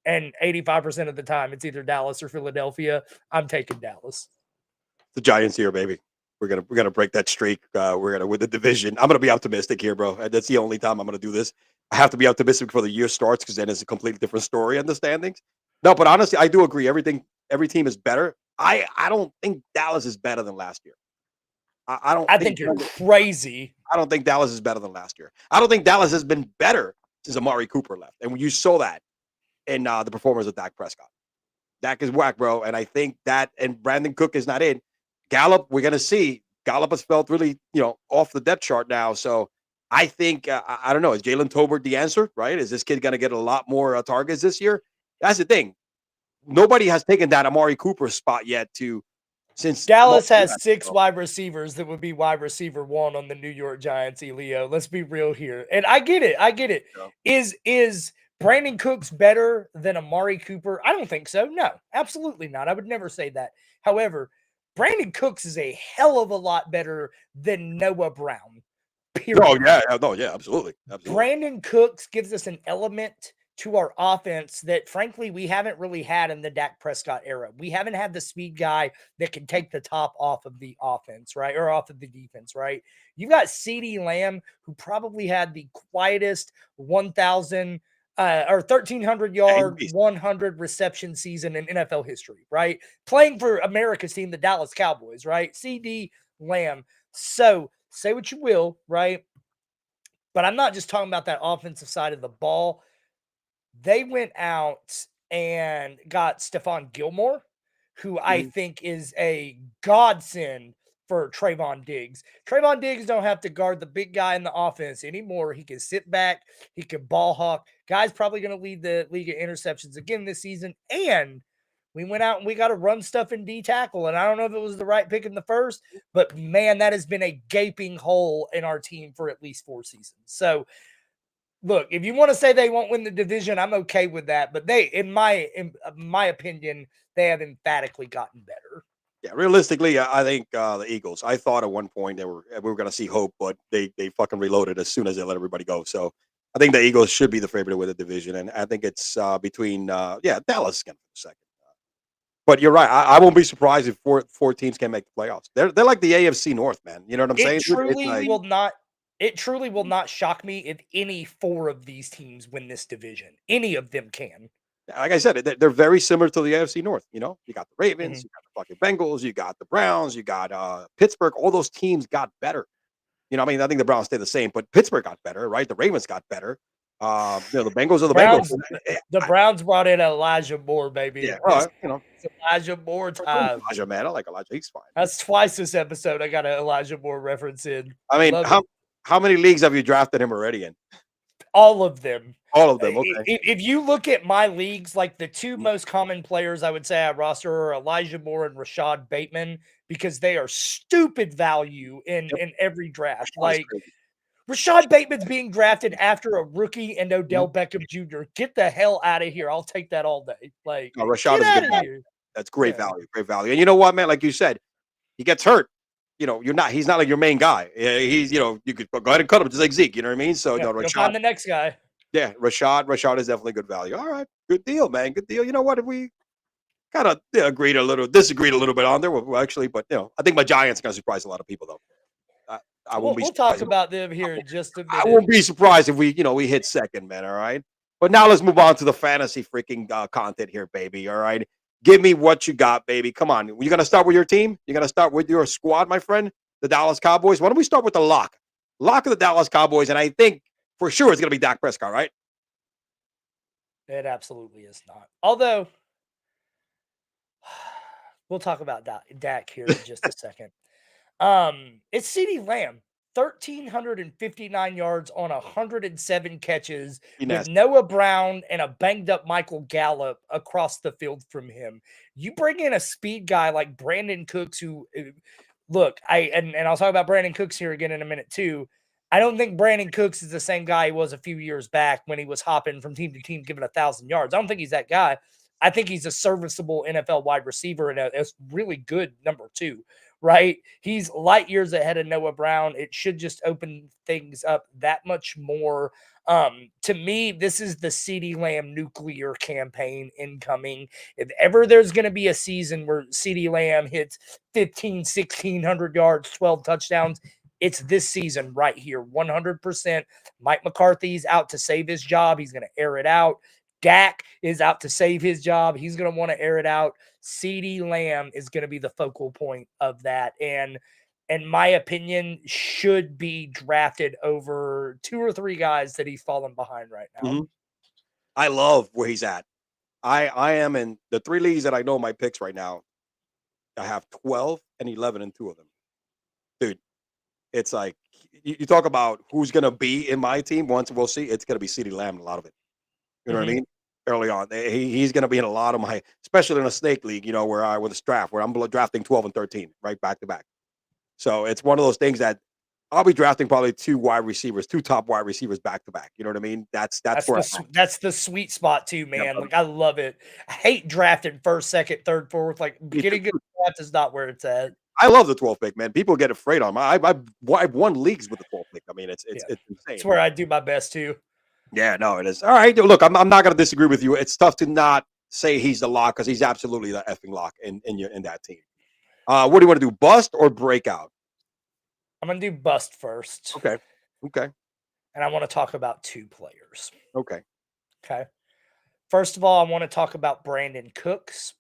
And 85% of the time, it's either Dallas or Philadelphia. I'm taking Dallas. The Giants here, baby. We're gonna break that streak. We're gonna win the division. I'm gonna be optimistic here, bro. That's the only time I'm gonna do this. I have to be optimistic before the year starts because then it's a completely different story in the standings. No, but honestly, I do agree. Every team is better. I don't think Dallas is better than last year. I think you're crazy. I don't think Dallas is better than last year. I don't think Dallas has been better since Amari Cooper left, and when you saw that in the performance of Dak Prescott. Dak is whack, bro, and I think that and Brandon Cook is not in. Gallup, we're gonna see. Gallup has felt really, off the depth chart now. So I think I don't know. Is Jalen Tolbert the answer? Right? Is this kid gonna get a lot more targets this year? That's the thing. Nobody has taken that Amari Cooper spot yet. Since Dallas has 6 wide receivers that would be wide receiver 1 on the New York Giants. Elio, let's be real here, and I get it. Yeah. Is Brandon Cooks better than Amari Cooper? I don't think so. No, absolutely not. I would never say that. However, Brandon Cooks is a hell of a lot better than Noah Brown. Period. Oh, yeah. No, yeah, absolutely. Brandon Cooks gives us an element to our offense that, frankly, we haven't really had in the Dak Prescott era. We haven't had the speed guy that can take the top off of the offense, right? Or off of the defense, right? You got CeeDee Lamb, who probably had the quietest 1,000 or 1,300 yard, 100 reception season in NFL history, right? Playing for America's team, the Dallas Cowboys, right? CeeDee Lamb. So say what you will, right? But I'm not just talking about that offensive side of the ball. They went out and got Stephon Gilmore, who I think is a godsend for Trayvon Diggs. Trayvon Diggs don't have to guard the big guy in the offense anymore. He can sit back. He can ball hawk. Guy's probably going to lead the league of interceptions again this season. And we went out and we got to run stuff in D tackle. And I don't know if it was the right pick in the first, but man, that has been a gaping hole in our team for at least 4 seasons. So look, if you want to say they won't win the division, I'm okay with that. But they, in my opinion, they have emphatically gotten better. Yeah, realistically, I think the Eagles. I thought at one point we were going to see hope, but they fucking reloaded as soon as they let everybody go. So I think the Eagles should be the favorite to win the division, and I think it's between Dallas again for the second. But you're right. I won't be surprised if four teams can make the playoffs. They're like the AFC North, man. You know what I'm saying? It truly will not shock me if any 4 of these teams win this division. Any of them can. Like I said, they're very similar to the AFC North. You know, you got the Ravens, you got the fucking Bengals, you got the Browns, you got Pittsburgh. All those teams got better. You know, I mean, I think the Browns stayed the same, but Pittsburgh got better, right? The Ravens got better. You know, the Bengals are the Browns, Bengals. the Browns brought in Elijah Moore, baby. Yeah, It's, you know, it's Elijah Moore time. Elijah, man, I like Elijah. He's fine. That's twice this episode. I got an Elijah Moore reference in. I mean, Love it. how many leagues have you drafted him already in? All of them. All of them. Okay. If you look at my leagues, like the two most common players I would say I roster are Elijah Moore and Rashad Bateman, because they are stupid value in every draft. Like Rashad Bateman's being drafted after a rookie and Odell Beckham Jr. Get the hell out of here. I'll take that all day. Like, No, Rashad get is out good of value. here. That's great value. Great value. And you know what, man? Like you said, he gets hurt. You know, he's not like your main guy. He's, you know, you could go ahead and cut him just like Zeke. You know what I mean? So, no, You'll Rashad. find the next guy. Yeah, Rashad is definitely good value. All right, good deal, man. Good deal. You know what? If we kind of disagreed a little bit on there, well, actually, but you know, I think my Giants going to surprise a lot of people, though. I won't be. We'll talk about them here in just a minute. I won't be surprised if we hit second, man. All right. But now let's move on to the fantasy freaking content here, baby. All right. Give me what you got, baby. Come on. You're going to start with your team? You're going to start with your squad, my friend? The Dallas Cowboys? Why don't we start with the lock? Lock of the Dallas Cowboys. And I think for sure it's going to be Dak Prescott, right? It absolutely is not. Although, we'll talk about Dak here in just a second. It's CeeDee Lamb. 1,359 yards on 107 catches with Noah Brown and a banged up Michael Gallup across the field from him. You bring in a speed guy like Brandon Cooks, who look, and I'll talk about Brandon Cooks here again in a minute too. I don't think Brandon Cooks is the same guy he was a few years back when he was hopping from team to team, giving 1,000 yards. I don't think he's that guy. I think he's a serviceable NFL wide receiver and a really good number 2. Right? He's light years ahead of Noah Brown. It should just open things up that much more. To me, this is the CeeDee Lamb nuclear campaign incoming. If ever there's going to be a season where CeeDee Lamb hits 1,600 yards, 12 touchdowns, it's this season right here, 100%. Mike McCarthy's out to save his job. He's going to air it out. Dak is out to save his job. He's going to want to air it out. CeeDee Lamb is going to be the focal point of that. And in my opinion, should be drafted over 2 or 3 guys that he's fallen behind right now. Mm-hmm. I love where he's at. I am in the 3 leagues that I know my picks right now. I have 12 and 11 in 2 of them. Dude, it's like, you talk about who's going to be in my team. Once we'll see, it's going to be CeeDee Lamb in a lot of it. You know what I mean? Early on, he's going to be in a lot of my, especially in a snake league, you know, with a draft where I'm drafting 12 and 13 right back to back. So it's one of those things that I'll be drafting probably 2 top wide receivers back to back. You know what I mean? That's the sweet spot too, man. Yep. Like I love it. I hate drafting first, second, third, fourth. Like getting good draft is not where it's at. I love the 12th pick, man. People get afraid on my. I've won leagues with the 12th pick. I mean, it's insane. It's where I do my best too. Yeah, no, it is. All right, look, I'm not going to disagree with you. It's tough to not say he's the lock because he's absolutely the effing lock in that team. What do you want to do, bust or breakout? I'm going to do bust first. Okay. And I want to talk about 2 players. Okay. First of all, I want to talk about Brandon Cooks.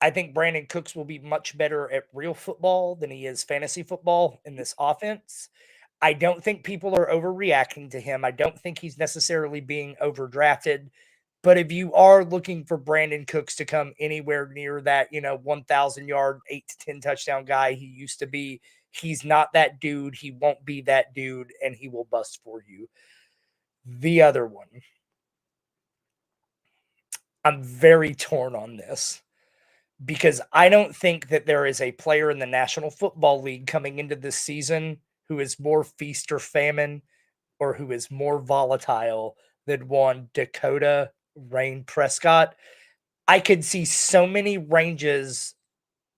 I think Brandon Cooks will be much better at real football than he is fantasy football in this offense. I don't think people are overreacting to him. I don't think he's necessarily being overdrafted. But if you are looking for Brandon Cooks to come anywhere near that, 1,000 yard, 8 to 10 touchdown guy he used to be, he's not that dude. He won't be that dude, and he will bust for you. The other one, I'm very torn on this because I don't think that there is a player in the National Football League coming into this season who is more feast or famine or who is more volatile than one Dakota Rain Prescott. I could see so many ranges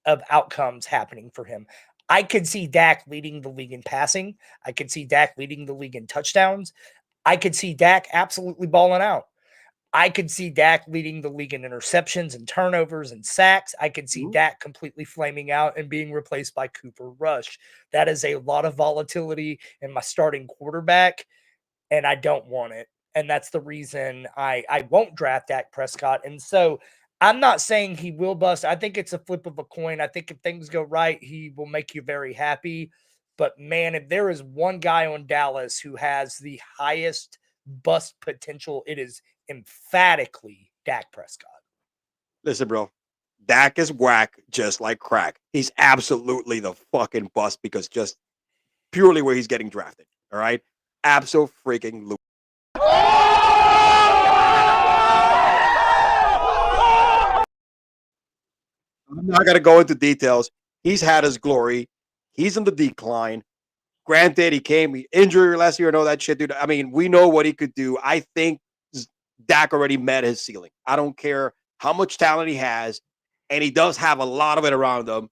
of outcomes happening for him. I could see Dak leading the league in passing. I could see Dak leading the league in touchdowns. I could see Dak absolutely balling out. I could see Dak leading the league in interceptions and turnovers and sacks. I could see Dak completely flaming out and being replaced by Cooper Rush. That is a lot of volatility in my starting quarterback, and I don't want it. And that's the reason I won't draft Dak Prescott. And so I'm not saying he will bust. I think it's a flip of a coin. I think if things go right, he will make you very happy. But man, if there is one guy on Dallas who has the highest bust potential, it is emphatically Dak Prescott. Listen, bro. Dak is whack just like crack. He's absolutely the fucking bust because just purely where he's getting drafted. All right? Abso-freaking-lutely. I'm not going to go into details. He's had his glory. He's in the decline. Granted, he came injured last year and all that shit, dude. I mean, we know what he could do. I think Dak already met his ceiling. I don't care how much talent he has, and he does have a lot of it around him,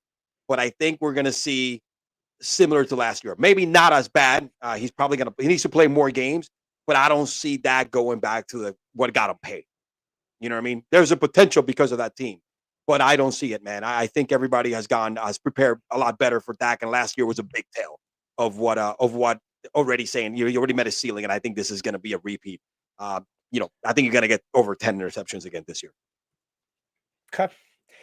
but I think we're going to see similar to last year. Maybe not as bad. He needs to play more games, but I don't see Dak going back to what got him paid. You know what I mean? There's a potential because of that team, but I don't see it, man. I think everybody has prepared a lot better for Dak, and last year was a big tale of what already saying you already met his ceiling, and I think this is going to be a repeat. I think you're going to get over 10 interceptions again this year. Okay.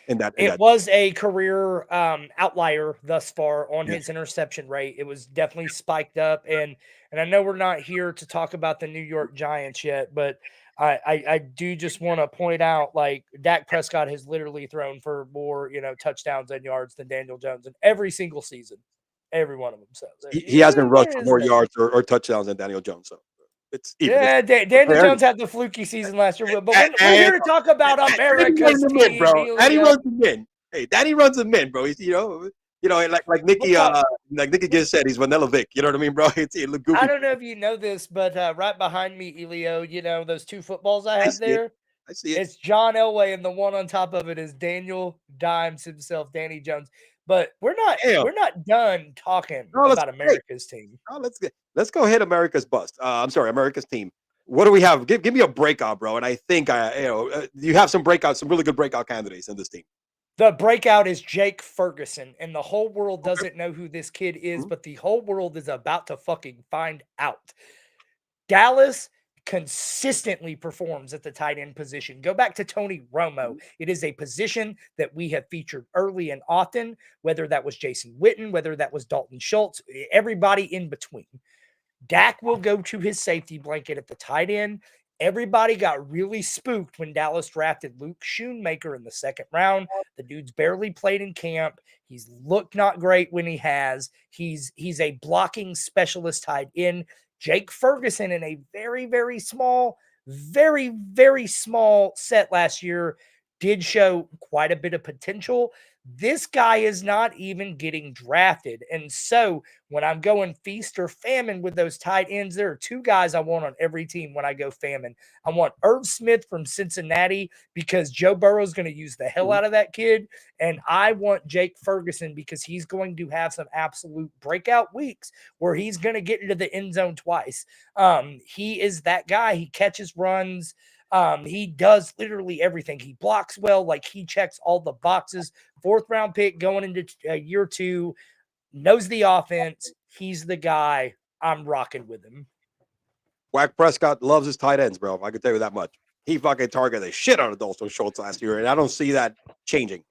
It was a career outlier thus far on his interception rate. It was definitely spiked up, and I know we're not here to talk about the New York Giants yet, but I do just want to point out, like, Dak Prescott has literally thrown for more touchdowns and yards than Daniel Jones in every single season, every one of them. So he hasn't rushed for more yards or touchdowns than Daniel Jones. So it's even. Daniel Jones had the fluky season last year, but we're here to talk about America's team, bro. Daddy runs him in. Hey, Daddy runs him in, bro. He's like Nicky, just said, he's Vanilla Vic. You know what I mean, bro? I don't know if you know this, but right behind me, Elio, those two footballs I have there. I see it. It's John Elway, and the one on top of it is Daniel Dimes himself, Danny Jones. But we're not done talking about America's team. Oh, let's go hit America's bust. America's team. What do we have? Give me a breakout, bro. And I think you have some really good breakout candidates in this team. The breakout is Jake Ferguson, and the whole world doesn't know who this kid is, but the whole world is about to fucking find out. Dallas consistently performs at the tight end position. Go back to Tony Romo. It is a position that we have featured early and often, whether that was Jason Witten, whether that was Dalton Schultz, everybody in between. Dak will go to his safety blanket at the tight end. Everybody got really spooked when Dallas drafted Luke Schoonmaker in the second round. The dude's barely played in camp. He's looked not great when he has. He's a blocking specialist tight end. Jake Ferguson, in a very, very small set last year, did show quite a bit of potential. This guy is not even getting drafted. And so when I'm going feast or famine with those tight ends, there are two guys I want on every team when I go famine. I want Irv Smith from Cincinnati because Joe Burrow is going to use the hell out of that kid. And I want Jake Ferguson because he's going to have some absolute breakout weeks where he's going to get into the end zone twice. He is that guy. He catches runs. He does literally everything. He blocks well. Like, he checks all the boxes. 4th round pick going into year 2, knows the offense. He's the guy. I'm rocking with him. Dak Prescott loves his tight ends, bro. I can tell you that much. He fucking targeted the shit out of Dalton Schultz last year, and I don't see that changing.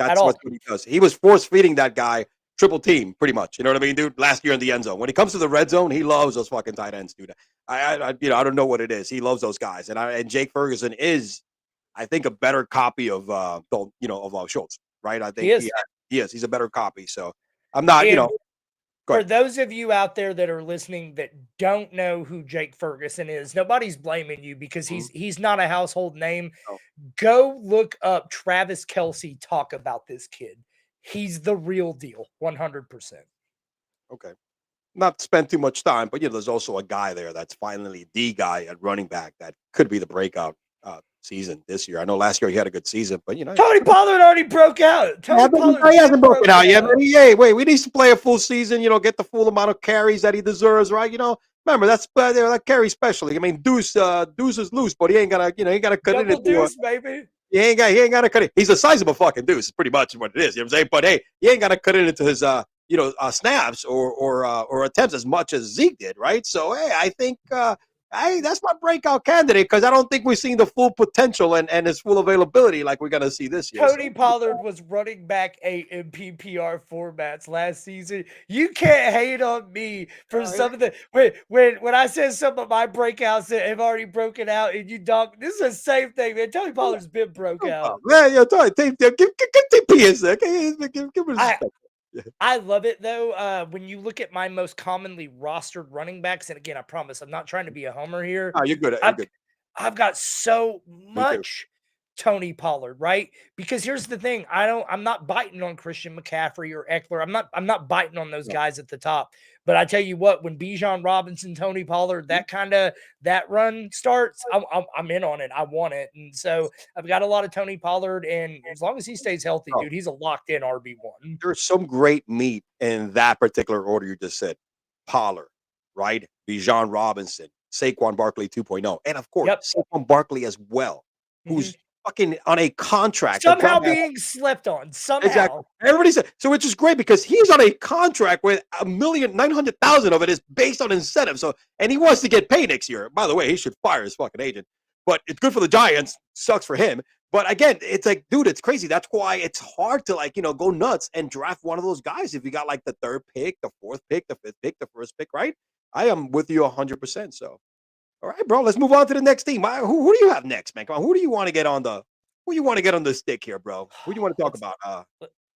That's what he does. He was force feeding that guy triple team, pretty much. You know what I mean, dude? Last year in the end zone. When it comes to the red zone, he loves those fucking tight ends, dude. I don't know what it is. He loves those guys, and Jake Ferguson is, I think, a better copy of Schultz, right? I think he is. He's a better copy. So I'm not, For those of you out there that are listening that don't know who Jake Ferguson is, nobody's blaming you because he's not a household name. No. Go look up Travis Kelce talk about this kid. He's the real deal, 100%. Okay. Not spend too much time, but there's also a guy there that's finally the guy at running back that could be the breakout season this year. I know last year he had a good season, but Tony Pollard already broke out. He hasn't broken out yet. We need to play a full season. Get the full amount of carries that he deserves, right? Remember that's that carry specialty. I mean, Deuce is loose, but he ain't gonna cut it into Deuce, baby. He ain't got to cut it. He's a sizable fucking Deuce. It's pretty much what it is. You know what I'm saying? But hey, he ain't got to cut it into his snaps or attempts as much as Zeke did, right? So hey, I think Hey, that's my breakout candidate because I don't think we've seen the full potential and his full availability like we're gonna see this year. Tony Pollard was running back 8 in PPR formats last season. You can't hate on me for some of the when I said some of my breakouts that have already broken out and you dunk. This is the same thing, man. Tony Pollard's been broke out. Man, yeah, give TP his give him respect. I love it though. When you look at my most commonly rostered running backs, and again, I promise I'm not trying to be a homer here. Oh, you're good. You're good. I've got so much Tony Pollard, right? Because here's the thing: I'm not biting on Christian McCaffrey or Eckler. I'm not biting on those guys at the top. But I tell you what, when Bijan Robinson, Tony Pollard, that run starts, I'm in on it. I want it, and so I've got a lot of Tony Pollard, and as long as he stays healthy, dude, he's a locked in RB1. There's some great meat in that particular order you just said. Pollard, right? Bijan Robinson, Saquon Barkley 2.0, and of course Saquon Barkley as well, who's fucking on a contract. Somehow being slept on. Somehow. Exactly. Everybody said so, which is great because he's on a contract with $1,900,000 of it is based on incentive. So, and he wants to get paid next year. By the way, he should fire his fucking agent. But it's good for the Giants. Sucks for him. But again, it's like, dude, it's crazy. That's why it's hard to go nuts and draft one of those guys if you got like the 3rd pick, the 4th pick, the 5th pick, the 1st pick, right? I am with you 100%. So. All right, bro. Let's move on to the next team. Who do you have next, man? Come on. Who do you want to get on the stick here, bro? Who do you want to talk about?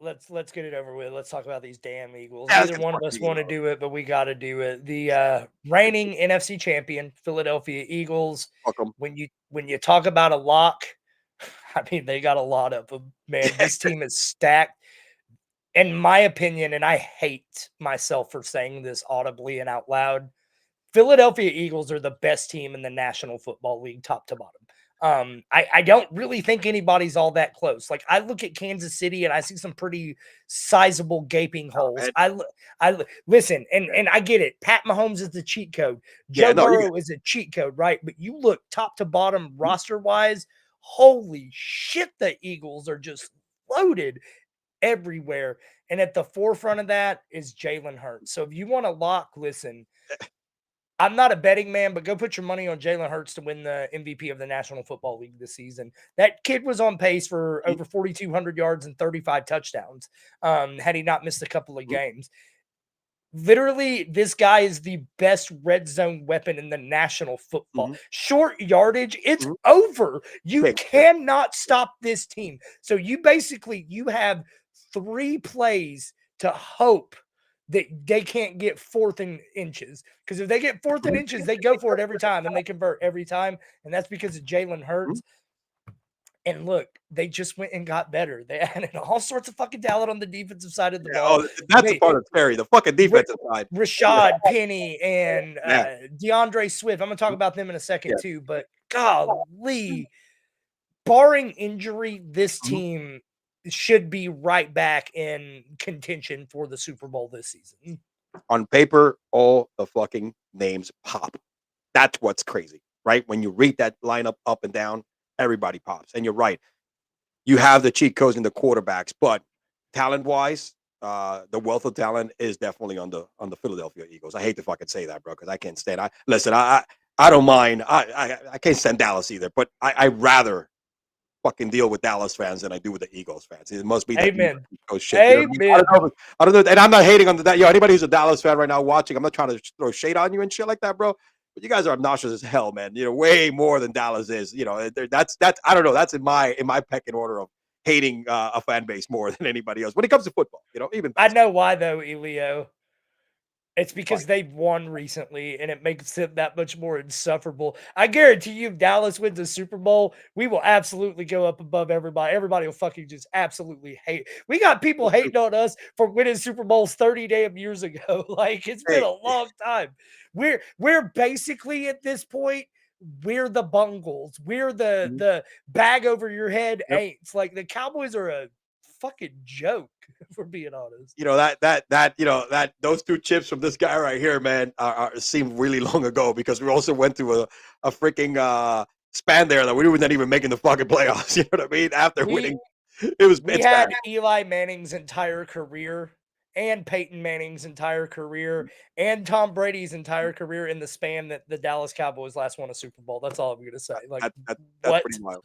Let's get it over with. Let's talk about these damn Eagles. Yeah, Neither one of us want to do it, but we got to do it. The reigning NFC champion, Philadelphia Eagles. Welcome. When you talk about a lock, I mean they got a lot of them, man. This team is stacked. In my opinion, and I hate myself for saying this audibly and out loud, Philadelphia Eagles are the best team in the National Football League, top to bottom. I don't really think anybody's all that close. Like I look at Kansas City and I see some pretty sizable gaping holes. I listen, and I get it. Pat Mahomes is the cheat code. Joe Burrow is a cheat code, right? But you look top to bottom roster wise, holy shit, the Eagles are just loaded everywhere. And at the forefront of that is Jalen Hurts. So if you want to lock, listen. I'm not a betting man, but go put your money on Jalen Hurts to win the MVP of the National Football League this season. That kid was on pace for over 4,200 yards and 35 touchdowns had he not missed a couple of games. Literally, this guy is the best red zone weapon in the National Football. Short yardage, it's over. You cannot stop this team. So you have 3 plays to hope that they can't get 4th and inches. Because if they get 4th and inches, they go for it every time and they convert every time. And that's because of Jalen Hurts. And look, they just went and got better. They added all sorts of fucking talent on the defensive side of the ball. That's the part that's scary. The fucking defensive side. Rashad Penny and DeAndre Swift. I'm going to talk about them in a second too. But golly, barring injury, this team should be right back in contention for the Super Bowl this season. On paper, all the fucking names pop. That's what's crazy, right? When you read that lineup up and down, everybody pops. And you're right. You have the cheat codes in the quarterbacks, but talent-wise, the wealth of talent is definitely on the Philadelphia Eagles. I hate to fucking say that, bro, because I can't stand. I don't mind. I can't stand Dallas either, but I rather fucking deal with Dallas fans than I do with the Eagles fans. It must be that Amen. Shit. Amen. You know, I don't know, and I'm not hating on that. Anybody who's a Dallas fan right now watching, I'm not trying to throw shade on you and shit like that, bro. But you guys are obnoxious as hell, man. Way more than Dallas is. That's I don't know. That's in my pecking order of hating a fan base more than anybody else when it comes to football. Even I know why though, Elio. It's because they've won recently, and it makes it that much more insufferable. I guarantee you, if Dallas wins the Super Bowl, we will absolutely go up above everybody. Everybody will fucking just absolutely hate. We got people hating on us for winning Super Bowls 30 damn years ago. Like, it's been a long time. We're basically at this point, we're the Bungles. We're the bag over your head ain'ts. Like, the Cowboys are a fucking joke, if we're being honest. That those 2 chips from this guy right here, man, seem really long ago, because we also went through a freaking span there that we were not even making the fucking playoffs. You know what I mean? After winning, we had Eli Manning's entire career, and Peyton Manning's entire career and Tom Brady's entire career in the span that the Dallas Cowboys last won a Super Bowl. That's all I'm going to say. Like, That's what? pretty wild.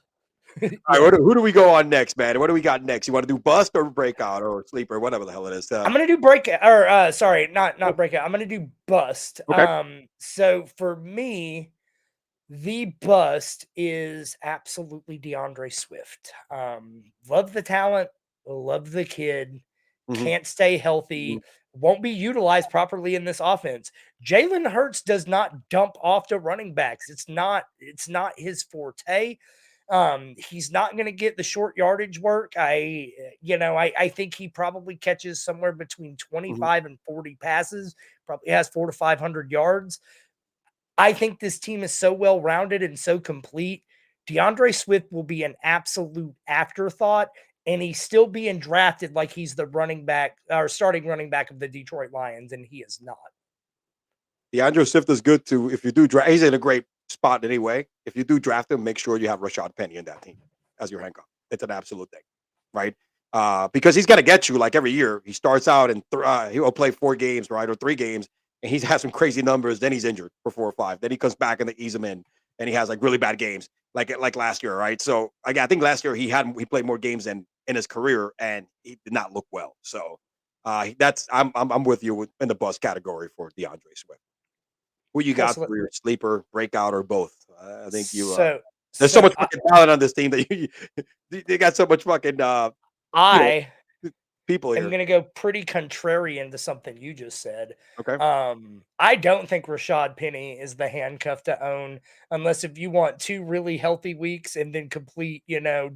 Yeah. All right, who do we go on next, man? What do we got next? You want to do bust or breakout or sleeper, whatever the hell it is? I'm gonna do breakout, or sorry, not breakout. I'm gonna do bust. Okay. So for me, the bust is absolutely DeAndre Swift. Love the talent, love the kid, Mhm. can't stay healthy, won't be utilized properly in this offense. Jalen Hurts does not dump off to running backs. It's not his forte. He's not going to get the short yardage work. I think he probably catches somewhere between 25 and 40 passes, probably has 400 to 500 yards. I think this team is so well rounded and so complete. DeAndre Swift will be an absolute afterthought, and he's still being drafted like he's the running back or starting running back of the Detroit Lions, and he is not. DeAndre Swift is good too. If you do draft, he's in a great spot anyway. If you do draft him, make sure you have Rashad Penny in that team as your handcuff. It's an absolute thing, right? Because he's going to get you like every year. He starts out and he'll play 4 games, right, or 3 games, and he's had some crazy numbers. Then he's injured for 4 or 5. Then he comes back and they ease him in, and he has like really bad games, like last year, right? So I think last year he played more games than in his career, and he did not look well. So I'm with you in the bust category for DeAndre Swift. Who you got for your sleeper, breakout, or both? I think you. There's so much fucking talent on this team that they got so much fucking people here. I'm gonna go pretty contrarian to something you just said. Okay. I don't think Rashad Penny is the handcuff to own unless if you want 2 really healthy weeks and then complete,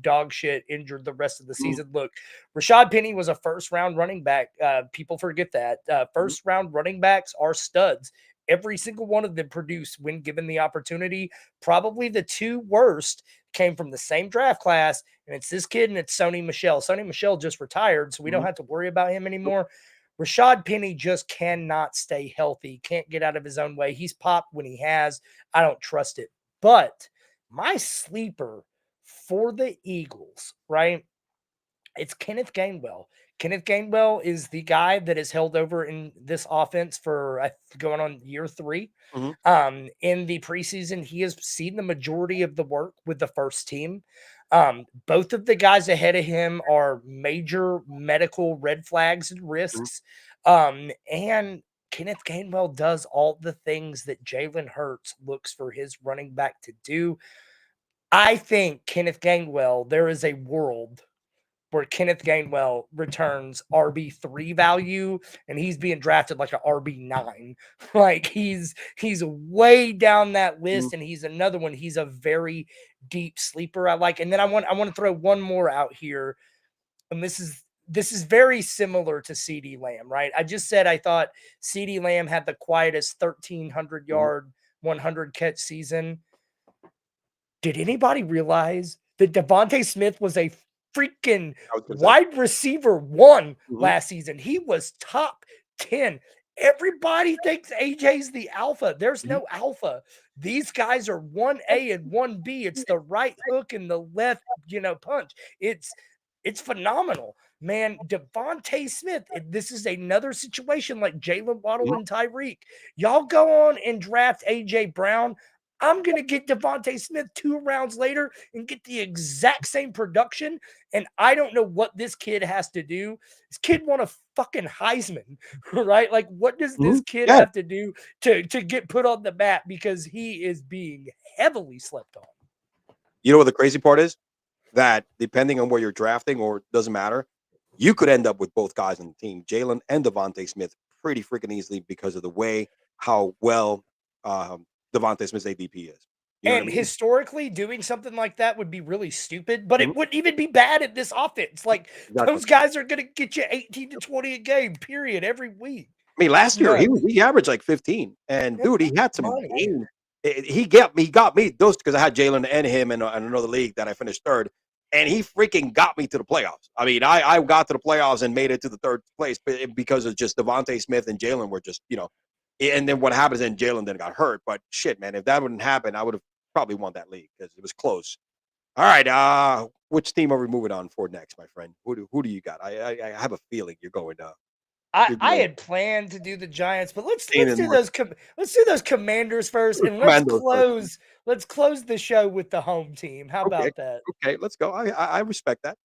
dog shit injured the rest of the season. Look, Rashad Penny was a first round running back. People forget that. First round running backs are studs. Every single one of them produced when given the opportunity. Probably the 2 worst came from the same draft class, and it's this kid and it's Sony Michel. Sony Michel just retired, so we don't have to worry about him anymore. Rashad Penny just cannot stay healthy, can't get out of his own way. He's popped when he has. I don't trust it. But my sleeper for the Eagles, right? It's Kenneth Gainwell. Kenneth Gainwell is the guy that is held over in this offense for going on year 3. In the preseason, he has seen the majority of the work with the first team. Both of the guys ahead of him are major medical red flags and risks. And Kenneth Gainwell does all the things that Jalen Hurts looks for his running back to do. I think Kenneth Gainwell, there is a world where Kenneth Gainwell returns RB3 value and he's being drafted like an RB9. Like he's way down that list, and he's another one. He's a very deep sleeper I like. And then I want to throw one more out here. And this is very similar to CeeDee Lamb, right? I just said I thought CeeDee Lamb had the quietest 1,300 yard, 100 catch season. Did anybody realize that Devontae Smith was a freaking wide receiver 1 last season? He was top 10. Everybody thinks AJ's the alpha. There's no alpha. These guys are 1A and 1B. It's the right hook and the left, punch. It's phenomenal, man. Devontae Smith, this is another situation like Jalen Waddle and Tyreek. Y'all go on and draft AJ Brown. I'm going to get Devontae Smith 2 rounds later and get the exact same production. And I don't know what this kid has to do. This kid won a fucking Heisman, right? Like, what does this kid have to do to get put on the map? Because he is being heavily slept on. You know what the crazy part is? That depending on where you're drafting, or doesn't matter, you could end up with both guys on the team, Jalen and Devontae Smith, pretty freaking easily because of the way how well Devontae Smith's ADP is. And historically, doing something like that would be really stupid, but it wouldn't even be bad at this offense. Like, those guys are going to get you 18 to 20 a game, period, every week. I mean, last year he averaged like 15, and dude, he had some games. He got me those because I had Jalen and him in another league that I finished 3rd, and he freaking got me to the playoffs. I mean, I got to the playoffs and made it to the 3rd place because of just Devontae Smith and Jalen were just, and then what happens is Jalen then got hurt. But shit, man, if that wouldn't happen, I would have probably won that league because it was close. All right, which team are we moving on for next, my friend? Who do you got? I have a feeling you're going I had planned to do the Giants, but let's Staying in do March. let's do those Commanders first, and Commandos first. let's close the show with the home team. How Okay. about that? Okay, let's go. I respect that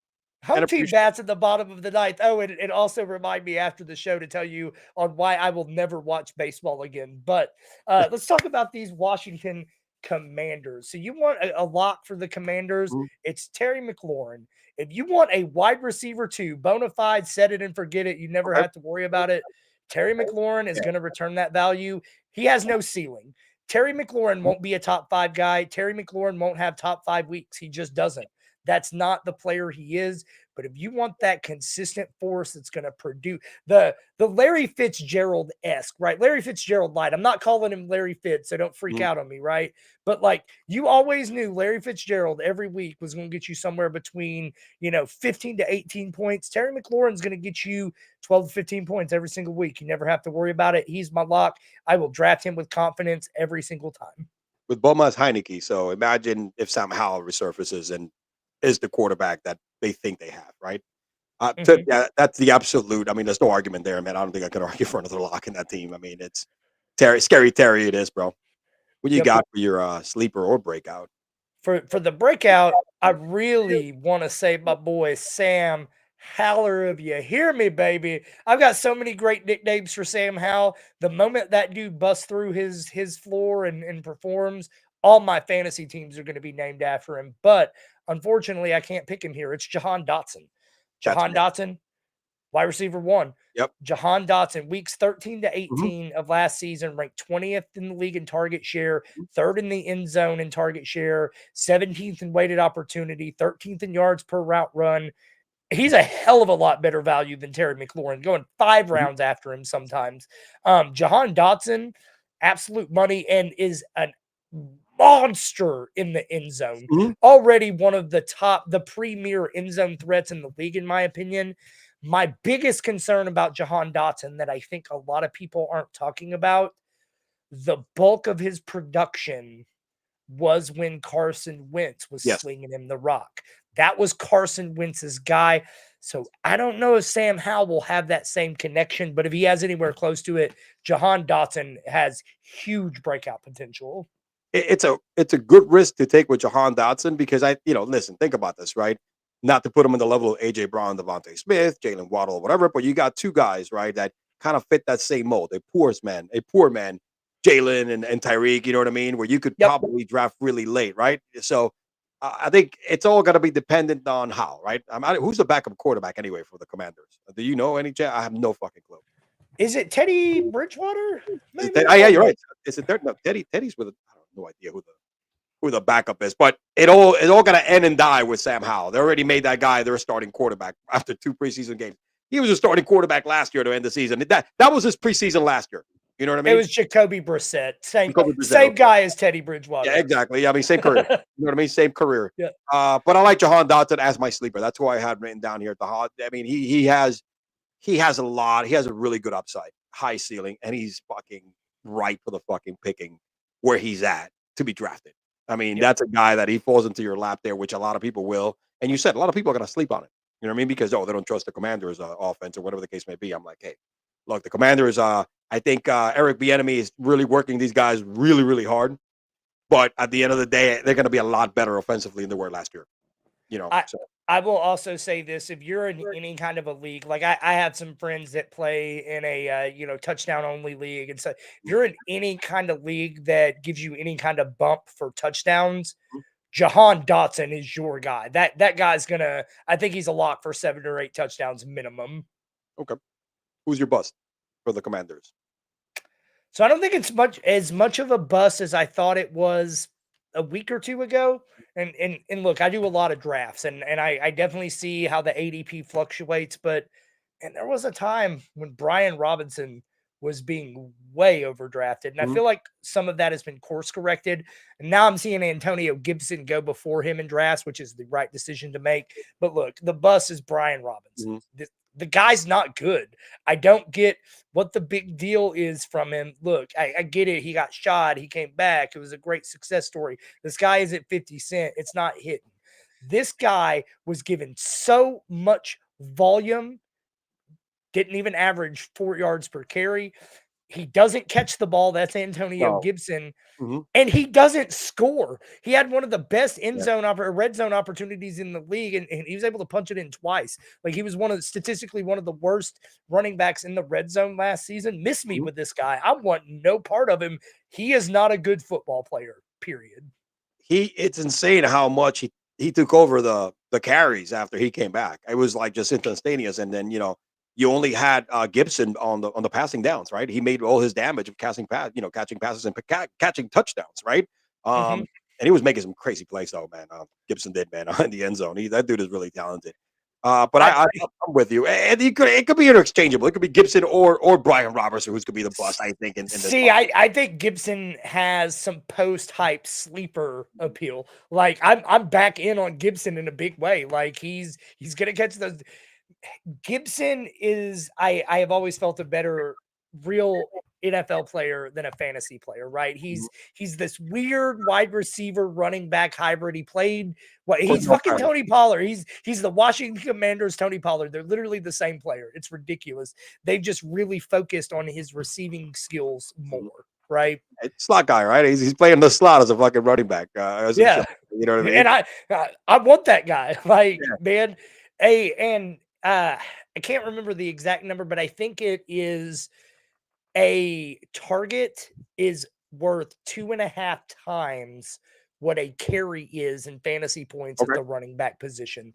and Home team appreciate bats at the bottom of the ninth. Oh, and it also remind me after the show to tell you on why I will never watch baseball again. But let's talk about these Washington Commanders. So you want a lock for the Commanders? Mhm. It's Terry McLaurin. If you want a wide receiver too, bona fide, set it and forget it, you never Okay. have to worry about it. Terry McLaurin is going to return that value. He has no ceiling. Terry McLaurin won't be a top 5 guy. Terry McLaurin won't have top 5 weeks. He just doesn't. That's not the player he is. But if you want that consistent force that's going to produce the Larry Fitzgerald-esque, right? Larry Fitzgerald light. I'm not calling him Larry Fitz, so don't freak Mhm. out on me, right? But like you always knew Larry Fitzgerald every week was going to get you somewhere between, 15 to 18 points. Terry McLaurin's going to get you 12 to 15 points every single week. You never have to worry about it. He's my lock. I will draft him with confidence every single time. With Boma's Heineke. So imagine if Sam Howell resurfaces and is the quarterback that they think they have, right? Yeah, that's the absolute. I mean, there's no argument there, man. I don't think I can argue for another lock in that team. I mean, it's scary Terry. It is, bro. What you Yep. got for your sleeper or breakout? For the breakout, I really want to say my boy Sam Howler. If you hear me, baby, I've got so many great nicknames for Sam Howell. The moment that dude busts through his floor and performs, all my fantasy teams are going to be named after him. But unfortunately, I can't pick him here. It's Jahan Dotson. That's Jahan Dotson, wide receiver 1. Yep. Jahan Dotson, weeks 13 to Mhm. 18 of last season, ranked 20th in the league in target share, 3rd in the end zone in target share, 17th in weighted opportunity, 13th in yards per route run. He's a hell of a lot better value than Terry McLaurin, going 5 Mhm. rounds after him sometimes. Jahan Dotson, absolute money, and is a monster in the end zone. Mhm. Already one of the premier end zone threats in the league, in my opinion. My biggest concern about Jahan Dotson that I think a lot of people aren't talking about, the bulk of his production was when Carson Wentz was Yes. slinging him the rock. That was Carson Wentz's guy. So I don't know if Sam Howell will have that same connection, but if he has anywhere close to it, Jahan Dotson has huge breakout potential. It's a good risk to take with Jahan Dotson because listen, think about this, right? Not to put him in the level of AJ Brown, Devontae Smith, Jalen Waddle, whatever, but you got 2 guys, right, that kind of fit that same mold. A poor man, Jalen and Tyreek, you know what I mean? Where you could Yep. probably draft really late, right? So I think it's all going to be dependent on how, right? Who's the backup quarterback anyway for the Commanders? Do you know any? I have no fucking clue. Is it Teddy Bridgewater? Maybe? Yeah, you're right. Is it no, Teddy's with? I have no idea who the backup is, but it's all going to end and die with Sam Howell. They already made that guy their starting quarterback after 2 preseason games. He was a starting quarterback last year to end the season. That was his preseason last year. You know what I mean? It was Jacoby Brissett. Same Okay. guy as Teddy Bridgewater. Yeah, exactly. I mean, same career. You know what I mean? Same career. Yeah. But I like Jahan Dotson as my sleeper. That's who I had written down here at the hot. I mean, he has a lot. He has a really good upside, high ceiling, and he's fucking ripe for the fucking picking where he's at to be drafted. I mean, that's a guy that he falls into your lap there, which a lot of people will. And you said a lot of people are going to sleep on it. You know what I mean? Because they don't trust the Commanders' offense or whatever the case may be. I'm like, hey, look, the Commanders. I think Eric Bieniemy is really working these guys really, really hard. But at the end of the day, they're going to be a lot better offensively than they were last year. I will also say this: if you're in any kind of a league, like I have some friends that play in a touchdown only league, and so if you're in any kind of league that gives you any kind of bump for touchdowns, Jahan Dotson is your guy. That guy's gonna. I think he's a lock for 7 or 8 touchdowns minimum. Okay, who's your bust for the Commanders? So I don't think it's as much of a bust as I thought it was a week or 2 ago. And look, I do a lot of drafts, and I definitely see how the ADP fluctuates, but there was a time when Brian Robinson was being way overdrafted, and I feel like some of that has been course corrected. And now I'm seeing Antonio Gibson go before him in drafts, which is the right decision to make. But look, the bust is Brian Robinson. The guy's not good. I don't get what the big deal is from him. Look, I get it. He got shot. He came back. It was a great success story. This guy isn't 50 Cent. It's not hitting. This guy was given so much volume didn't even average 4 yards per carry. He doesn't catch the ball. That's Antonio No. Gibson. Mhm. And he doesn't score. He had one of the best Yeah. red zone opportunities in the league, and he was able to punch it in twice. Like, he was statistically one of the worst running backs in the red zone last season. Miss me Mhm. with this guy. I want no part of him. He is not a good football player, period. It's insane how much he took over the carries after he came back. It was like just instantaneous. And then, you only had Gibson on the passing downs, right? He made all his damage of catching passes and catching touchdowns, right? Mhm. And he was making some crazy plays, though, man. Gibson did, man, in the end zone. That dude is really talented. But I'm with you, and it could be interchangeable. It could be Gibson or Brian Robertson, who's could be the bust. I think. In this See, I think Gibson has some post-hype sleeper appeal. Like, I'm back in on Gibson in a big way. Like, he's gonna catch those. Gibson is I have always felt a better real NFL player than a fantasy player, right? He's this weird wide receiver running back hybrid. He played he's fucking Tony Pollard. He's the Washington Commanders Tony Pollard. They're literally the same player. It's ridiculous. They've just really focused on his receiving skills more, right? slot guy, right? He's playing the slot as a fucking running back. Yeah. You know what I mean? And I want that guy. Like, Yeah. man, I can't remember the exact number, but I think it is a target is worth 2.5 times what a carry is in fantasy points at the running back position.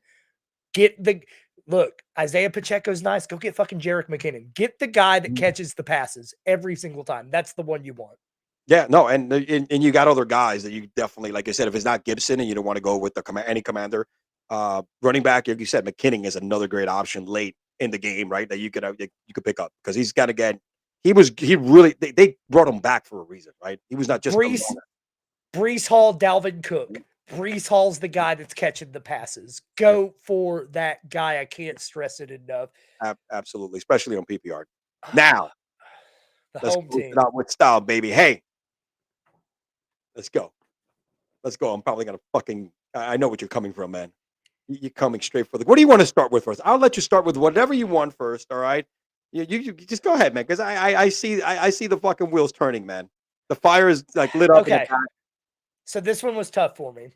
Look, Isaiah Pacheco's nice. Go get fucking Jerick McKinnon. Get the guy that catches the passes every single time. That's the one you want. Yeah, no, and you got other guys that you definitely, like I said, if it's not Gibson and you don't want to go with any commander, running back, like you said, McKinnon is another great option late in the game, right? That you could pick up because he's got to get. They brought him back for a reason, right? He was not just Breece Hall, Dalvin Cook. Breece Hall's the guy that's catching the passes. Go for that guy. I can't stress it enough. Absolutely, especially on PPR. Now, the home team out with style, baby. Hey, let's go. I'm probably gonna fucking. I know what you're coming from, man. You're coming straight for the. What do you want to start with first? I'll let you start with whatever you want first. All right. You just go ahead, man, because I see the fucking wheels turning, man. The fire is like lit up. Okay. So this one was tough for me.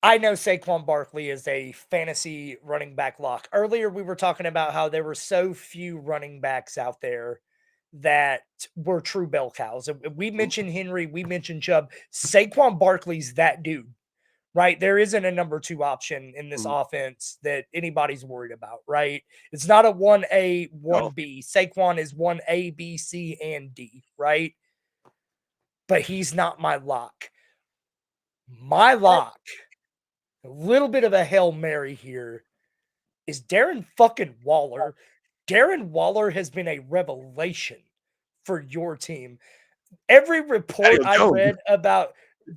I know Saquon Barkley is a fantasy running back lock. Earlier, we were talking about how there were so few running backs out there that were true bell cows. We mentioned Henry, we mentioned Chubb. Saquon Barkley's that dude, right? There isn't a number 2 option in this offense that anybody's worried about, right? It's not a 1A, 1B. Saquon is 1A, B, C, and D, right? But he's not my lock. My lock, a little bit of a Hail Mary here, is Darren fucking Waller. Darren Waller has been a revelation for your team. Every report I read about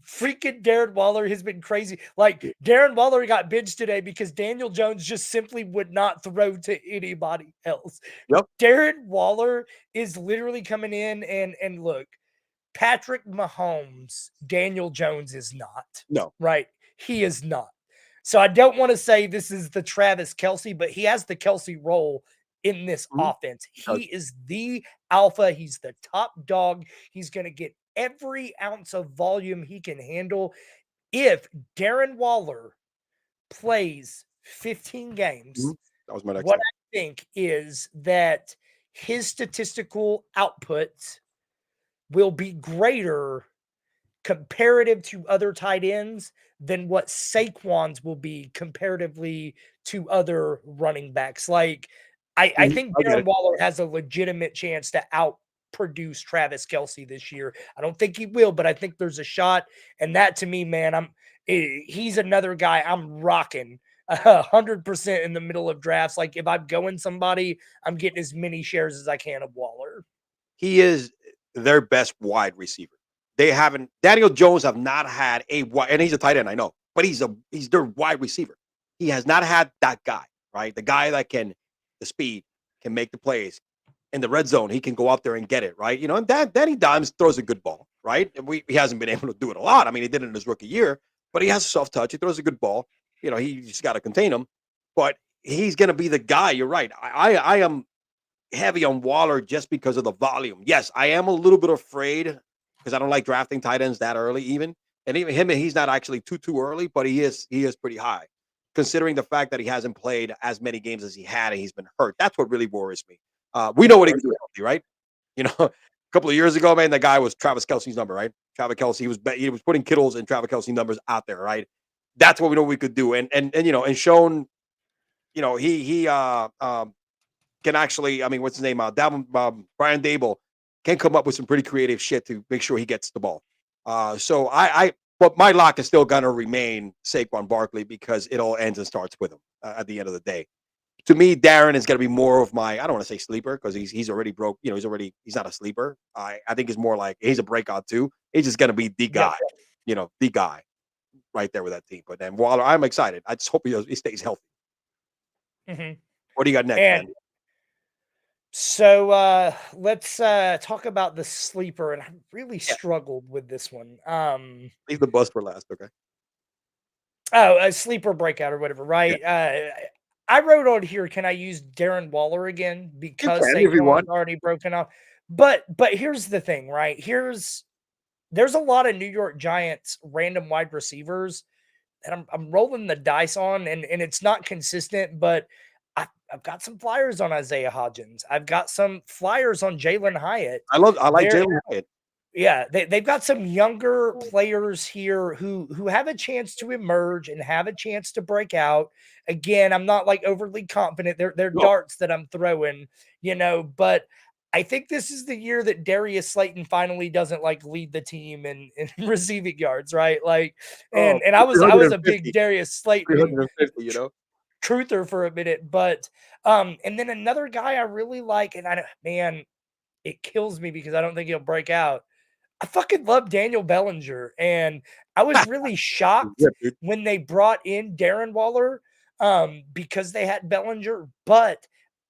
freaking Darren Waller has been crazy. Like, Darren Waller got benched today because Daniel Jones just simply would not throw to anybody else. Yep. Darren Waller is literally coming in and look, Patrick Mahomes, Daniel Jones is not. No. Right? He is not. So I don't want to say this is the Travis Kelce, but he has the Kelce role in this offense. He is the alpha. He's the top dog. He's going to get every ounce of volume he can handle. If Darren Waller plays 15 games, that was my next what I think is that his statistical output will be greater comparative to other tight ends than what Saquon's will be comparatively to other running backs. Like, I think Darren Waller has a legitimate chance to outproduce Travis Kelce this year. I don't think he will, but I think there's a shot. And that, to me, man, he's another guy I'm rocking 100% in the middle of drafts. Like, if I'm going somebody, I'm getting as many shares as I can of Waller. He is their best wide receiver. Daniel Jones have not had a wide, and he's a tight end, I know, but he's their wide receiver. He has not had that guy, right? The guy that the speed, can make the plays in the red zone. He can go out there and get it, right? And Danny Dimes throws a good ball, right? And he hasn't been able to do it a lot. I mean, he did it in his rookie year, but he has a soft touch. He throws a good ball. You just got to contain him. But he's going to be the guy. You're right. I am heavy on Waller just because of the volume. Yes, I am a little bit afraid because I don't like drafting tight ends that early, even. And even him, he's not actually too early, but he is pretty high, considering the fact that he hasn't played as many games as he had and he's been hurt. That's what really worries me. We know what he can do healthy, right? You know, a couple of years ago, man, the guy was Travis Kelce's number, right? Travis Kelce, he was putting Kittle's and Travis Kelce numbers out there, right? That's what we know we could do. And you know, and shown, you know, he can actually, I mean, what's his name? Brian Dable can come up with some pretty creative shit to make sure he gets the ball. So but my lock is still going to remain Saquon Barkley because it all ends and starts with him at the end of the day. To me, Darren is going to be more of my, I don't want to say sleeper because he's already broke. You know, he's not a sleeper. I think he's more like he's a breakout too. He's just going to be the guy, you know, the guy right there with that team. But then Waller, I'm excited. I just hope he stays healthy. Mm-hmm. What do you got next, man? So let's talk about the sleeper, and I really struggled with this one. Leave the bus for last, okay? Oh, a sleeper breakout or whatever, right? Yeah. I wrote on here, can I use Darren Waller again because Saquon's already broken off? But here's the thing, right? There's a lot of New York Giants random wide receivers that I'm rolling the dice on, and it's not consistent, but I've got some flyers on Isaiah Hodgins. I've got some flyers on Jalen Hyatt. I like Jalen Hyatt. Yeah, they've got some younger players here who have a chance to emerge and have a chance to break out. Again, I'm not like overly confident. They're darts that I'm throwing, you know, but I think this is the year that Darius Slayton finally doesn't like lead the team in receiving yards, right? Like, and I was a big Darius Slayton 350, you know, truther for a minute, but and then another guy I really like, and man, it kills me because I don't think he'll break out. I fucking love Daniel Bellinger, and I was really shocked when they brought in Darren Waller because they had Bellinger, but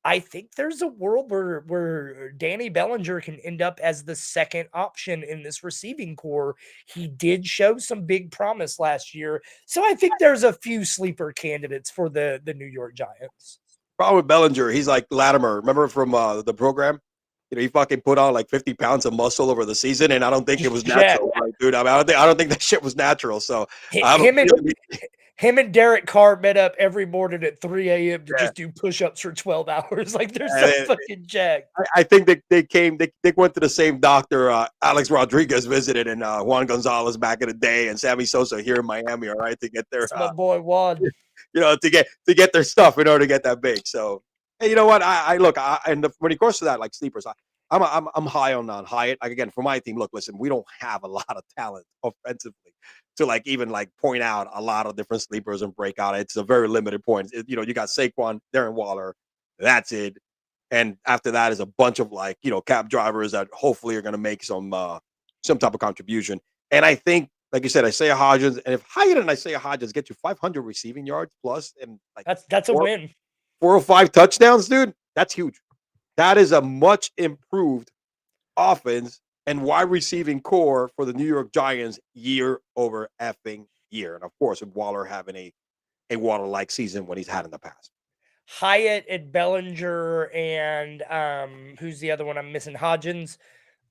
I think there's a world where Danny Bellinger can end up as the second option in this receiving core. He did show some big promise last year, so I think there's a few sleeper candidates for the New York Giants. Problem with Bellinger, he's like Latimer. Remember from the program? You know, he fucking put on like 50 pounds of muscle over the season, and I don't think it was natural, right, dude. I mean, I don't think that shit was natural. So him and Derek Carr met up every morning at 3 a.m. to just do push-ups for 12 hours. Like they're so fucking jacked. I think they went to the same doctor Alex Rodriguez visited, and Juan Gonzalez back in the day, and Sammy Sosa here in Miami, all right, to get their my boy Juan. You know, to get their stuff in order to get that big. So hey, you know what? When it comes to that, like sleepers, I'm high on Hyatt. Like, again, for my team, look, listen, we don't have a lot of talent offensively to like even like point out a lot of different sleepers and break out. It's a very limited point. You know, you got Saquon, Darren Waller, that's it. And after that is a bunch of like, you know, cab drivers that hopefully are going to make some type of contribution. And I think, like you said, Isaiah Hodgins, and if Hyatt and Isaiah Hodgins get you 500 receiving yards plus, and like that's a win. 405 touchdowns, dude, that's huge. That is a much improved offense and wide receiving core for the New York Giants year over effing year. And of course, with Waller having a Waller-like season when he's had in the past. Hyatt and Bellinger and who's the other one I'm missing? Hodgins.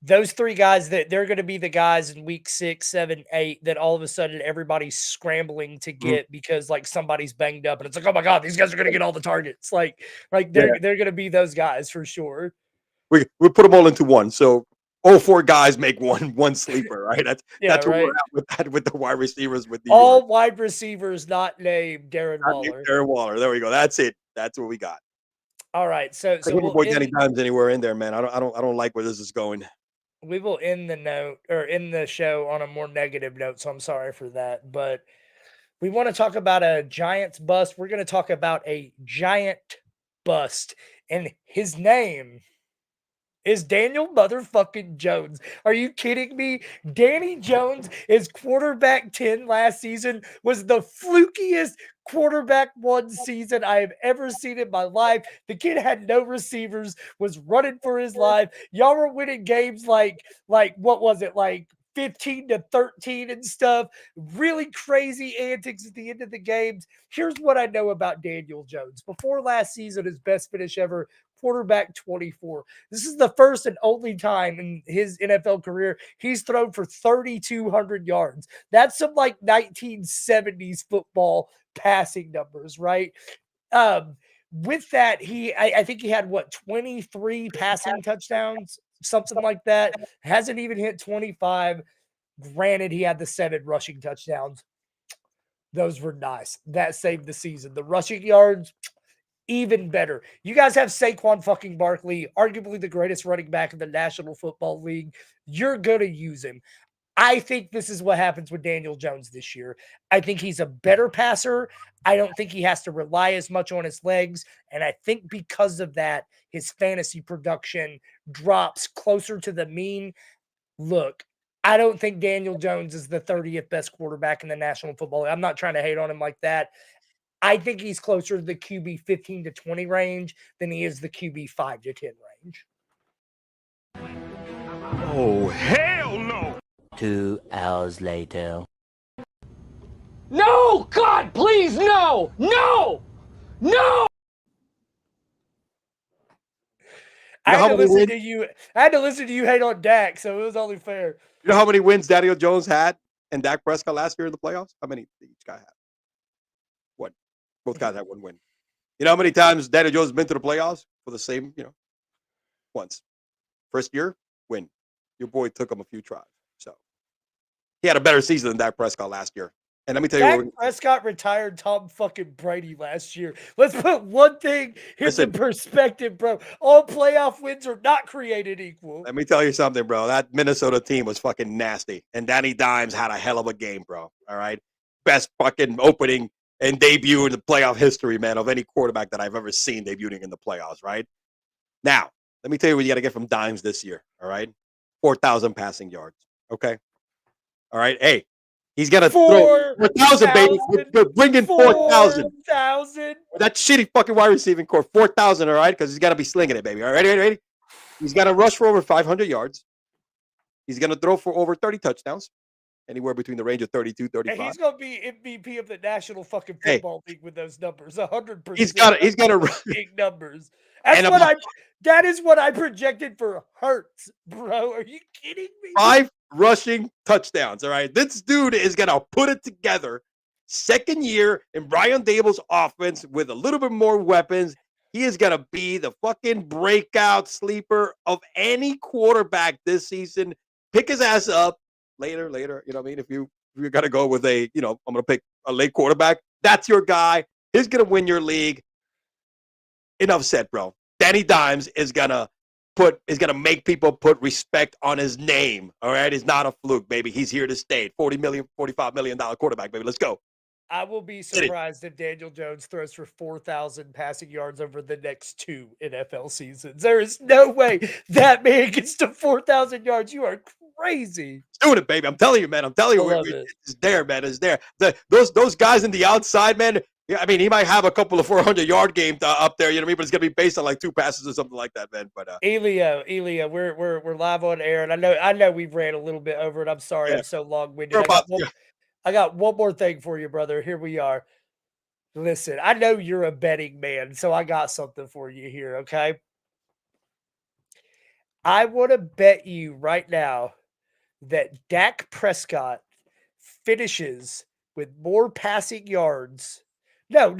Those three guys that they're going to be the guys in week 6, 7, 8 that all of a sudden everybody's scrambling to get because like somebody's banged up and it's like, oh my God, these guys are going to get all the targets. Like they're going to be those guys for sure. We put them all into one. So all 4 guys make one sleeper, right? That's what we're at with the wide receivers. With the all wide receivers not named Darren Waller. Darren Waller. There we go. That's it. That's what we got. All right. So we'll avoid Danny Dimes anywhere in there, man. I don't like where this is going. We will end the show on a more negative note, so I'm sorry for that. But we want to talk about a Giants bust. We're going to talk about a giant bust, and his name is Daniel motherfucking Jones. Are you kidding me? Danny Jones is quarterback 10 last season, was the flukiest quarterback 1 season I have ever seen in my life. The kid had no receivers, was running for his life. Y'all were winning games like what was it? Like 15-13 and stuff. Really crazy antics at the end of the games. Here's what I know about Daniel Jones. Before last season, his best finish ever, quarterback 24. This is the first and only time in his NFL career he's thrown for 3,200 yards. That's some like 1970s football passing numbers, right? With that, I think he had 23 passing touchdowns, something like that. Hasn't even hit 25. Granted, he had the 7 rushing touchdowns. Those were nice. That saved the season. The rushing yards, even better. You guys have Saquon fucking Barkley, arguably the greatest running back in the National Football League. You're going to use him. I think this is what happens with Daniel Jones this year. I think he's a better passer. I don't think he has to rely as much on his legs. And I think because of that, his fantasy production drops closer to the mean. Look, I don't think Daniel Jones is the 30th best quarterback in the National Football League. I'm not trying to hate on him like that. I think he's closer to the QB 15 to 20 range than he is the QB 5 to 10 range. Oh, hell no! 2 hours later. No! God, please, no! No! No! I how had to many listen wins- to you. I had to listen to you hate on Dak, so it was only fair. You know how many wins Daniel Jones had and Dak Prescott last year in the playoffs? How many did each guy have? One. Both guys had 1 win. You know how many times Daniel Jones has been to the playoffs for the same, once. First year, win. Your boy took him a few tries. So he had a better season than Dak Prescott last year. And let me tell Dak you, Prescott retired Tom fucking Brady last year. Let's put one thing into perspective, bro. All playoff wins are not created equal. let me tell you something, bro. That Minnesota team was fucking nasty. And Danny Dimes had a hell of a game, bro. All right. Best fucking opening and debut in the playoff history, man, of any quarterback that I've ever seen debuting in the playoffs, right? Now, let me tell you what you got to get from Dimes this year, all right? 4,000 passing yards, okay? All right, hey, he's going to throw 4,000, baby. We're bringing 4,000. 4,000. That shitty fucking wide receiving core, 4,000, all right? Because he's got to be slinging it, baby. All right, ready? He's got to rush for over 500 yards. He's going to throw for over 30 touchdowns. Anywhere between the range of 32, 35. And he's going to be MVP of the National fucking Football League with those numbers, 100%. He's got to big numbers. That is what I projected for Hurts, bro. Are you kidding me? 5 rushing touchdowns. All right, this dude is gonna put it together. Second year in Brian Dable's offense with a little bit more weapons. He is gonna be the fucking breakout sleeper of any quarterback this season. Pick his ass up later. You know what I mean? If you're gonna go with I'm gonna pick a late quarterback. That's your guy. He's gonna win your league. Enough said, bro. Danny Dimes is gonna make people put respect on his name. All right, he's not a fluke, baby. He's here to stay. $45 million quarterback, baby. Let's go. I will be surprised if Daniel Jones throws for 4,000 passing yards over the next 2 NFL seasons. There is no way that man gets to 4,000 yards. You are crazy. He's doing it, baby. I'm telling you, man. I'm telling you, it's there, man. It's there. Those guys in the outside, man. Yeah, I mean, he might have a couple of 400-yard games up there, you know what I mean? But it's gonna be based on like 2 passes or something like that, man. But Elio, we're live on air, and I know we've ran a little bit over it. I'm sorry, I'm so long-winded. I got one more thing for you, brother. Here we are. Listen, I know you're a betting man, so I got something for you here. Okay, I want to bet you right now that Dak Prescott finishes with more passing yards. No.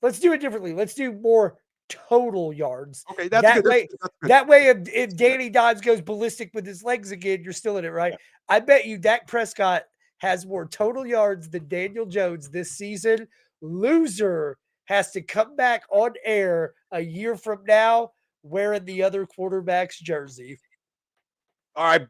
Let's do it differently. Let's do more total yards. Okay, that's good. That way, if Danny Dimes goes ballistic with his legs again, you're still in it, right? Yeah. I bet you Dak Prescott has more total yards than Daniel Jones this season. Loser has to come back on air a year from now wearing the other quarterback's jersey. All right.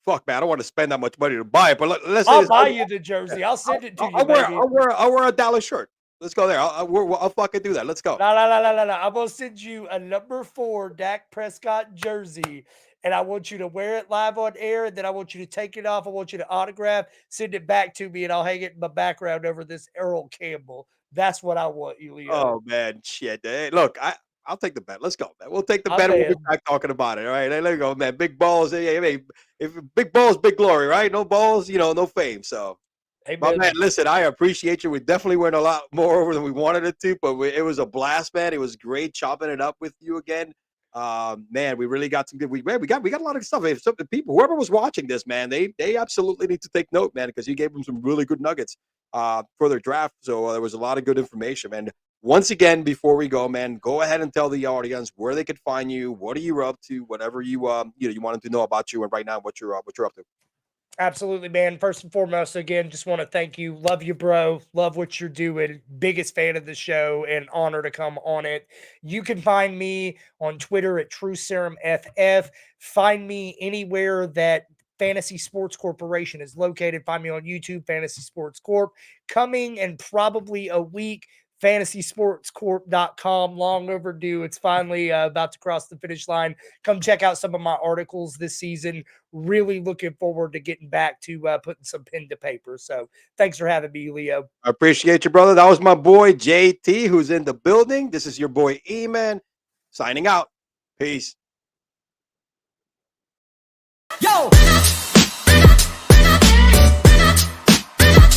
Fuck, man, I don't want to spend that much money to buy it, but let's say I'll buy you the jersey. I'll send it to you. I'll wear a Dallas shirt. Let's go there. I'll fucking do that. Let's go. No. I'm going to send you a number 4 Dak Prescott jersey, and I want you to wear it live on air, and then I want you to take it off. I want you to autograph, send it back to me, and I'll hang it in my background over this Earl Campbell. That's what I want, Elio. Oh, man, shit. Hey, look, I'll take the bet. Let's go, man. We'll take the I'll bet. We'll bet. be back talking about it. All right, hey, let go, man. Big balls. Hey, if big balls, big glory, right? No balls, no fame. So, Hey, my man. man, listen, I appreciate you. We definitely went a lot more over than we wanted it to, but it was a blast, man. It was great chopping it up with you again. Man, we really got some good. We got a lot of stuff. If some people, whoever was watching this, man, they absolutely need to take note, man, because you gave them some really good nuggets for their draft. So there was a lot of good information, man. Once again, before we go, man, go ahead and tell the audience where they could find you. What are you up to? Whatever you you wanted to know about you and right now what you're up to. Absolutely, man. First and foremost, again, just want to thank you. Love you, bro. Love what you're doing. Biggest fan of the show and honor to come on it. You can find me on Twitter at TrueSerumFF. Find me anywhere that Fantasy Sports Corporation is located. Find me on YouTube, Fantasy Sports Corp. Coming in probably a week, FantasySportsCorp.com. Long overdue. It's finally about to cross the finish line. Come check out some of my articles this season. Really looking forward to getting back to putting some pen to paper. So thanks for having me, Leo. I appreciate you, brother. That was my boy JT, who's in the building. This is your boy E-Man signing out. Peace. Yo!